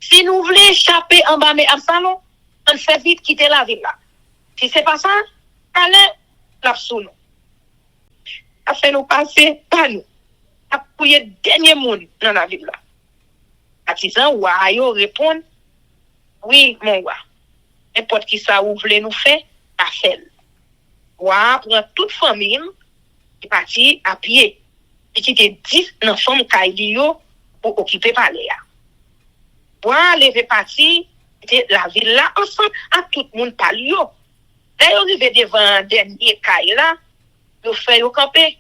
Si nous voulons échapper en bas mais Absalom, on fait vite quitter la ville là. Si c'est pas ça, allez la sous nous. A fait nous passer par nous. A couiller dernier monde dans la ville là. Artisan ou ayo répond oui mon roi. N'importe qui ça vous voulez nous faire, à faire. Roi prend toute famille et parti à pied. Et qui était 10 dans chambre Kailio pour occuper palais. Roi lever parti la ville là ensemble à tout le monde palio. Là ils arrivé devant dernier Kail là, ils fait yo camper.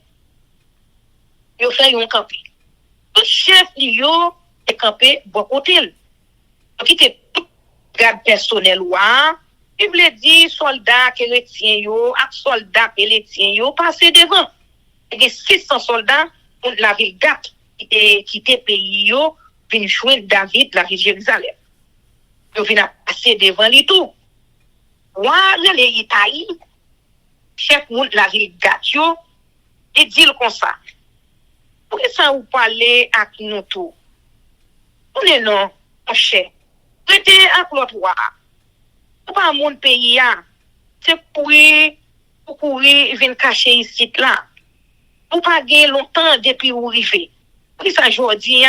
Yo fait yon camper. Tout chef yo est campé bon côté. Donc il était tout garde personnel ouah, il voulait dire soldats chrétiens yo, ak soldats chrétiens yo passer devant. Il y a 600 soldats pour la ville Gat qui était quitté pays yo, vinn joindre David la ville Jérusalem. Yo vinn passer devant lui tout. Ouah, les Itaï, chef moun la ville Gat yo, il dit comme ça. Pour ça vous parler avec nous tout. On est non, mon cher. Prêtez à l'autre roi. Pas mon pays c'est pour courir venir cacher ici là. Pour pas gagner longtemps depuis où arriver. Pour ça aujourd'hui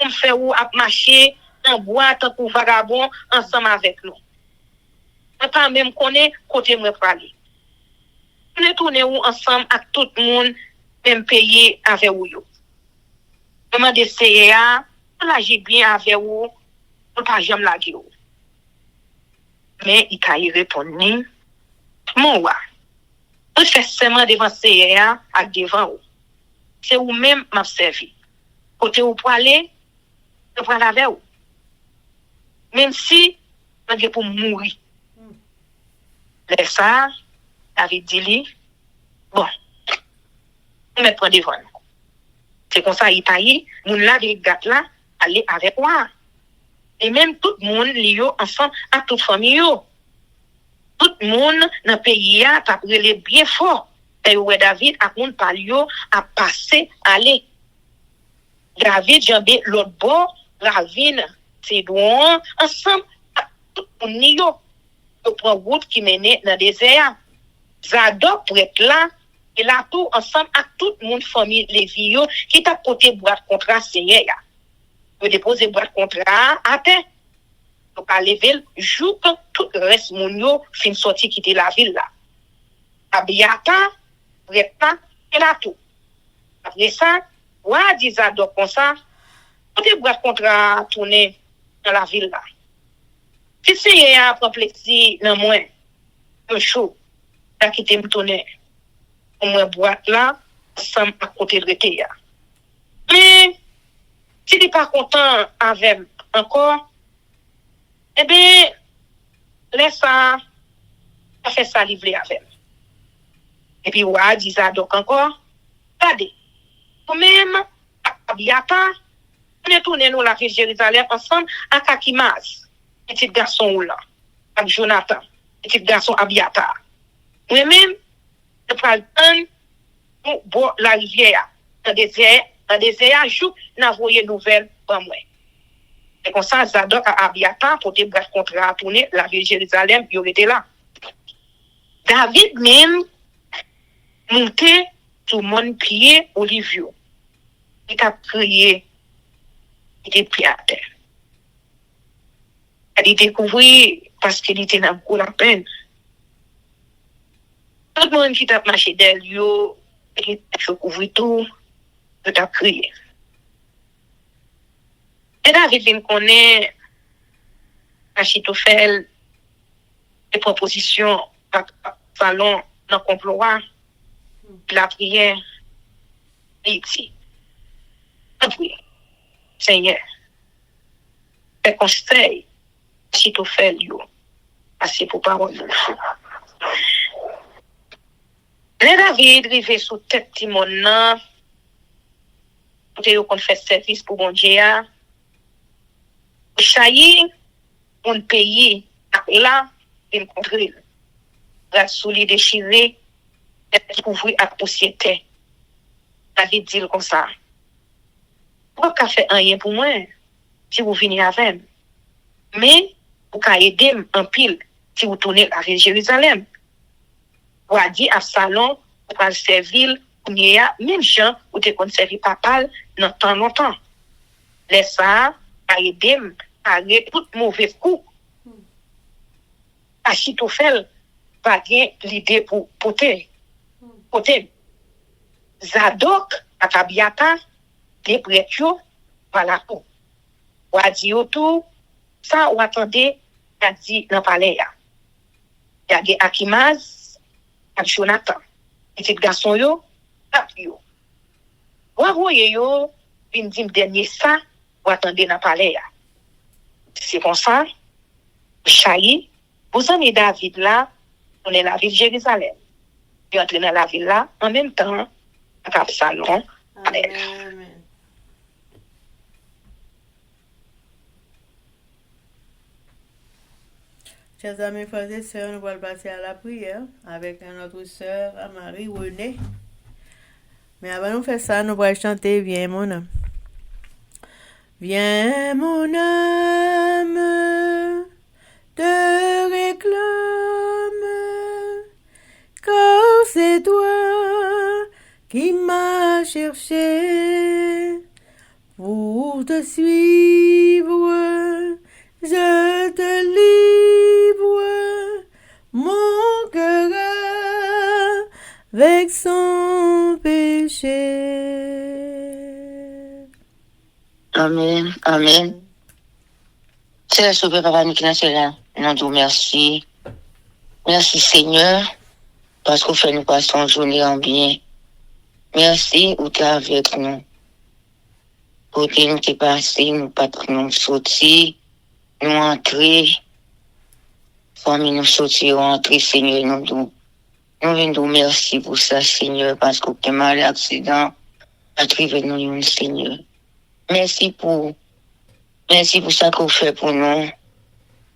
on fait ou à marcher en boîte pour vagabond ensemble avec nous. On pas même connaître côté moi parler. On est tourner ensemble avec tout le monde même pays avec vous. Comment d'essayer on agit bien avec vous, on pas jamais la gueule. Mais il t'a répondu, mon roi, on fait seulement devant Seigneur à devant vous. C'est vous-même m'a servi. Côté où pour aller, je prends avec vous. Même si on est pour mourir. Laisse ça, David dit, bon, on me prend devant nous. C'est comme ça, il taille, moun la ville gâte là, aller avec moi. Et même tout le monde lié ensemble à toute famille. Tout le monde dans le pays a brûlé bien fort. Et ouais, David a moun palio a passé, aller. David jambé l'autre bord, ravine, c'est loin, ensemble à tout le monde. Il prend route qui mène dans le désert. Zadok pour être là. Et là, tout ensemble, à tout le monde, famille, les vieux, qui t'a porté boîte contre Seigneur. Vous déposez boîte contrat à terre. Donc, à lever, joue quand tout le reste, mon yo, fin sorti quitter la ville là. Abiata, Repta, et là tout. Après ça, ouais, disait donc comme ça, on te boîte contrat tourner dans la ville là. Si c'est un prendre plaisir dans moi, un chaud, à quitter me tourner. Au moins boîte là, sans à côté de l'été. Mais, si tu n'es pas content avec encore, eh bien, laisse ça faire ça livrer avec. Et puis, ouais, dis ça donc encore, regardez, nous-mêmes, à Biata, on est tourné nous la ville de Jérusalem ensemble à Kakimaz, petit garçon là, avec Jonathan, petit garçon à Biata. Nous-mêmes, nous prenons la rivière, dans des désert, jour, nous envoyé nouvelle pour moi. Et comme ça, Zadok a Abiata pour te bref contrat à tourner la ville de Jérusalem, il était là. David même, monté tout le monde pied Olivio. Il a crié, il était pris à terre. Il a découvert parce qu'il était dans la peine. Tout le monde qui t'a marché derrière, il a découvert tout, il a crié. Et David vient connaître Achitophel, les propositions à salon dans le complot, la prière, il dit, Seigneur, fais conseil, Achitophel, assez pour parole. Les David arrivé sous tête Timon, pour faire service pour bon Dieu. Chahi, on paye là, il contre la souli déchiré, découvrir à poussière. David dit comme ça. Pourquoi qu'a fait rien pour moi si vous venez avec? Mais vous pouvez aider en pile si vous tournez à Jérusalem. Vous avez dit à Salon, vous pouvez servir, vous y a même gens où vous avez servi papa dans tant longtemps. Laisse ça. À aider à aller tout mauvais coup. Achitophel va bien l'idée pour poter. Zadok, à Abiata, les prêtres, voilà tout. Ou a dit tout, ça ou attendez, a dit dans le palais. Il y a des Akimaz, avec Jonathan. Petit garçon yo, yo. Ou voyez yo, une dîme dernier ça, ou attendez dans le palais. C'est comme ça, Chahi, vous avez David là, on est la ville de Jérusalem. Il entre dans la ville là, en même temps, à Absalom. Amen. Chers amis, frères et sœurs, nous allons passer à la prière avec notre sœur Marie-Renée. Mais avant de faire ça, nous allons chanter Viens mon âme. Viens mon âme, te réclame, car c'est toi qui m'as cherché pour te suivre. Je te livre mon cœur avec son péché. Amen, amen. C'est la sauvé Papa Nicolas, c'est là. Nous disons merci. Merci Seigneur, parce que vous faites nous passer une journée en bien. Merci, vous êtes avec nous. Côté nous t'es passé, nous pas nous sortir, nous entrer. Famille nous sortir, entrer, Seigneur, nous disons. Nous venons merci pour ça, Seigneur, parce que vous avez mal accident. Attrive nous, Seigneur. Merci pour ça que vous faites pour nous.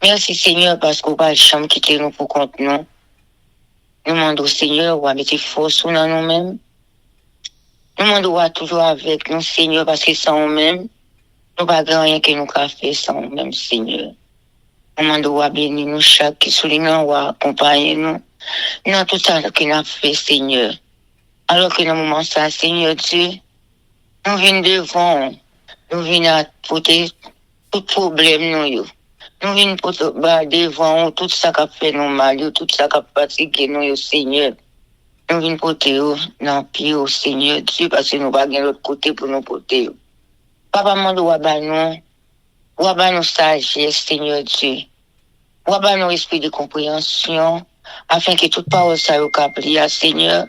Merci Seigneur parce que vous n'avez jamais quitté nous pour compte nous. Nous demandons Seigneur, vous mettez force dans nous-mêmes. Nous demandons toujours avec nous Seigneur parce que sans nous-mêmes, nous n'avons rien que nous avons fait sans nous-mêmes Seigneur. Nous demandons bénir nous chaque qui souligne nous, accompagner nous. Dans tout ça que nous avons fait Seigneur. Alors que dans le moment ça, Seigneur Dieu, nous venons devant Nous venons porter tout problème, nous. Nous venons porter devant tout ça qui a fait nous mal, tout ça qui a fatigué nous, Seigneur. Nous venons porter dans le pied, Seigneur Dieu, parce que nous n'avons pas l'autre côté pour nous porter. Papa, nous avons sagesse, Seigneur Dieu. Nous avons esprit de compréhension, afin que toute parole ça nous capable, Seigneur.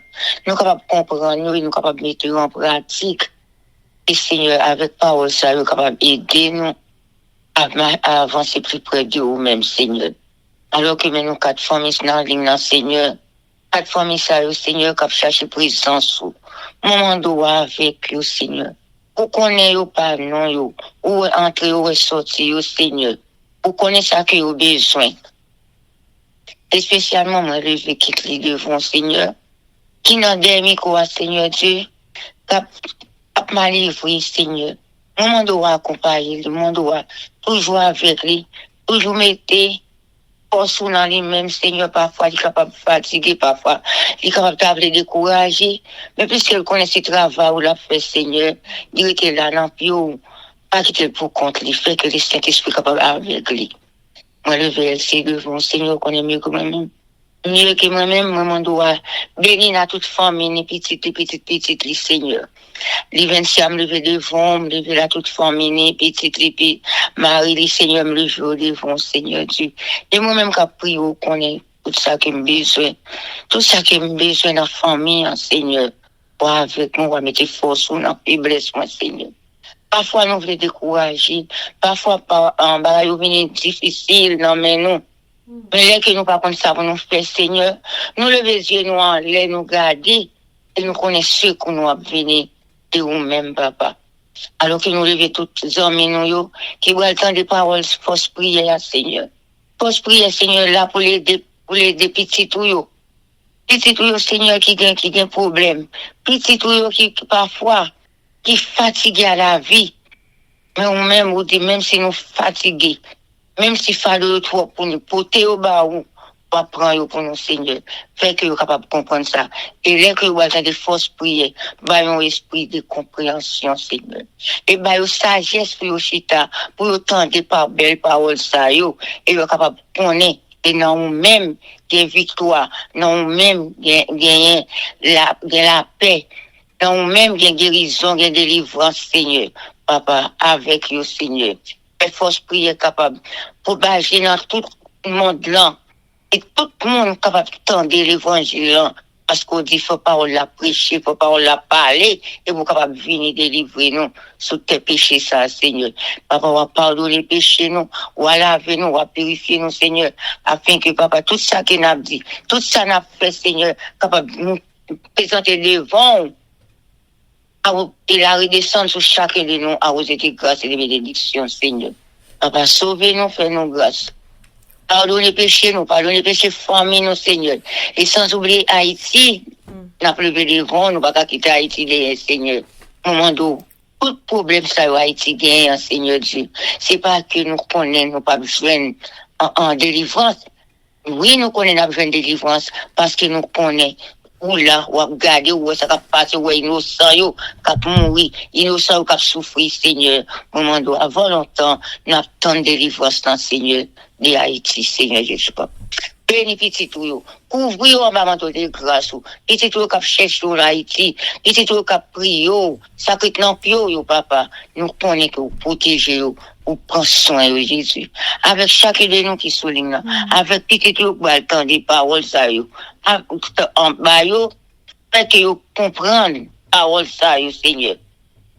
Nous sommes capables de comprendre, nous sommes capables de mettre en pratique. Et Seigneur, avec parole ça nous sommes capables d'aider nous à avancer plus près de vous-même, Seigneur. Alors que nous 4 familles dans la ligne, Seigneur. 4 familles ça, Seigneur, qui cherche présence. Moment d'eau avec vous, Seigneur. Ou connaît ou pas non, ou entrer ou sortir, Seigneur. Ou connaît ça que vous avez besoin. Et spécialement, moi, je quitte les devant, Seigneur. Qui n'a dernier quoi, Seigneur Dieu. Cap m'a livré, Seigneur. Moment d'eau accompagner, le monde doit toujours avec lui, toujours mettre force dans lui-même, Seigneur. Parfois, il est capable de fatiguer, parfois, il est capable de décourager. Mais puisqu'il connaît ce travail ou l'a fait, Seigneur, il était là dans le pied, pas quitter pour compte, il fait que le Saint-Esprit est capable avec lui. Moi, le verset devant, Seigneur, connaît mieux que moi-même. Mieux que moi-même, moi, dois bénir à toute famille, petite, Seigneur. Les 26 me lever devant, me lever à toute famille, petite, Marie, les Seigneur, me lever devant, Seigneur Dieu. Et moi-même, qui prie, qu'on est tout ça qui me besoin. Tout ça qui me besoin dans la famille, Seigneur. Pour avec nous, on va mettre force ou dans la faiblesse, moi, Seigneur. Parfois, nous voulons décourager. Parfois, en bas, il est difficile, non, mais nous. Mais là que nous pas comme ça pour nous faire, Seigneur, nous lever les yeux, nous en l'air, nous garder, et nous connaissons ce que nous avons venu de nous-mêmes, Papa. Alors que nous levons toutes les hommes, nous, qui voient le temps des paroles, force prière, Seigneur. Force prière, Seigneur, là, pour les petits tuyaux. Petits tuyaux, Seigneur, qui ont problème. Petits tuyaux qui, parfois, qui fatiguent à la vie. Mais nous-mêmes, même si nous fatigués, même s'il fallait trop pour nous porter au bas ou pas prendre pour nous, Seigneur. Fait que vous capable de comprendre ça. Et là que vous avez des forces prières, bah, un esprit de compréhension, Seigneur. Et bah, une sagesse pour vous chita, pour vous tendre par belles paroles, ça, yo. Et vous capable de connaître. Et dans nous-mêmes, des victoires. Dans nous-mêmes, gagner la paix. Dans nous-mêmes, gagner guérison, gagner délivrance, Seigneur. Papa, avec vous, Seigneur. Et force prière capable pour bager dans tout le monde là et tout le monde capable de tendre l'évangile là parce qu'on dit faut pas on la prêcher, faut pas on la parler et vous capable de venir délivrer nous sur tes péchés ça Seigneur. Papa on va pardonner les péchés nous, on va laver nous, on va purifier nous Seigneur afin que papa tout ça qu'il n'a dit, tout ça n'a fait Seigneur capable de nous présenter devant et la redescendre sur chacun de nous à vous être grâce et des bénédictions, Seigneur. Papa, sauvez-nous, fais-nous grâce. Pardonnez les péchés, nous, pardonnez les péchés, famille, nous, Seigneur. Et sans oublier Haïti, n'a plus de vent, nous, pas quitter Haïti, Seigneur. Moment d'eau. Tout problème, ça, Haïti, gagne, Seigneur Dieu. C'est pas que nous connaissons, nous, pas besoin en délivrance. Oui, nous connaissons besoin de délivrance parce que nous connaissons. Ou là, ou regarder, ou ça va passer, ou innocent, yo, cap mourir, innocent, ou cap souffrir, Seigneur. Moment d'eau, avant longtemps, nous attendons délivrance dans Seigneur, de Haïti, Seigneur Jésus. Béni petit tout, couvrir en bas de grâce, petit tout cap cherche en Haïti, petit tout cap prier, sacré non yo, papa, nous connaissons que vous protégez, ou prendre soin, Jésus. Avec chacun de nous qui souligne, avec petit tout, le temps des paroles, ça, yo. En bas, yo, fait que vous comprendre parole ça, yo, Seigneur.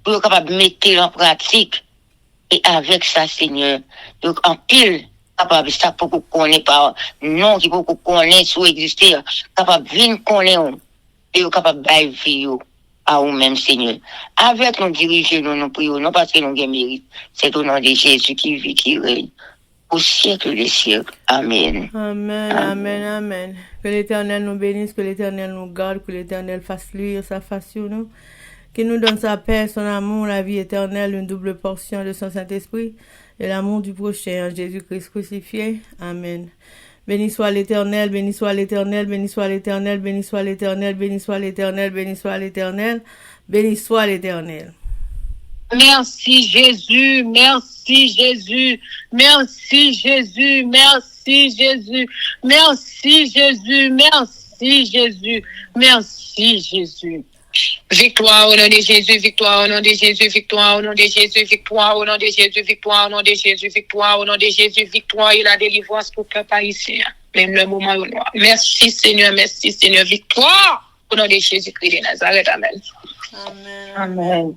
Pour vous capable de mettre en pratique. Et avec ça, Seigneur, donc en pile, capable ça pour qu'on connaisse pas, non, qui pour qu'on connaisse sous exister, capable de venir connaître, et vous capable de vivre à vous-même, Seigneur. Avec nous diriger, nous prions, non parce que nous avons mérite. C'est au nom de Jésus qui vit, qui règne. Au siècle des siècles. Amen. Amen, amen, amen. Que l'Éternel nous bénisse, que l'Éternel nous garde, que l'Éternel fasse luire sa face sur nous, qu'il nous donne sa paix, son amour, la vie éternelle, une double portion de son Saint-Esprit et l'amour du prochain en Jésus-Christ crucifié. Amen. Béni soit l'Éternel, béni soit l'Éternel, béni soit l'Éternel, béni soit l'Éternel, béni soit l'Éternel, béni soit l'Éternel, béni soit l'Éternel. Merci Jésus, merci Jésus, merci Jésus, merci Jésus, merci Jésus, merci Jésus, merci Jésus. Victoire au nom de Jésus, victoire au nom de Jésus, victoire au nom de Jésus, victoire au nom de Jésus, victoire au nom de Jésus, victoire au nom de Jésus, victoire et la délivrance pour le peuple haïtien. Même le moment où noir. Merci Seigneur, victoire au nom de Jésus-Christ de Nazareth. Amen. Amen. Amen.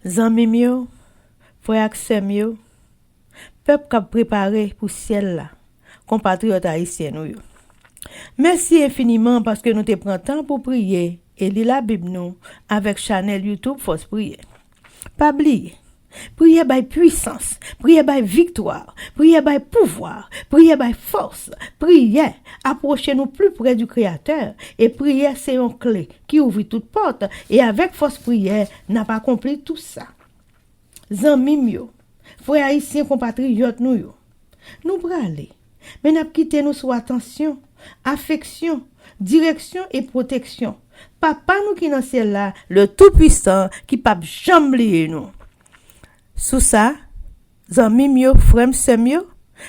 Zanmim yo, frère ak sèm yo, peuple qui a préparé pour ciel là, compatriotes haïtiens nou yo. Merci infiniment parce que nous te prenons temps pour prier et lire la Bible nous avec channel YouTube Force Prière. Pas oublier, prier by puissance, prier by victoire, prier by pouvoir, prier by force, prier, approchez nous plus près du Créateur et prier c'est une clé qui ouvre toute porte et avec force prière n'a pas accompli tout ça. Zanmim yo, frères haïtiens compatriotes nous yo, nous braler, mais n'a quitté nous sous attention, affection, direction et protection. Papa nous qui dans ciel là, le tout-puissant qui pas jamais oublier nous. Sous ça, zanmim yo, frère sèm yo,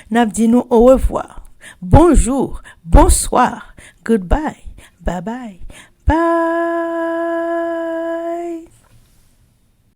n'a dit nous au revoir. Bonjour, bonsoir, goodbye, bye bye, bye.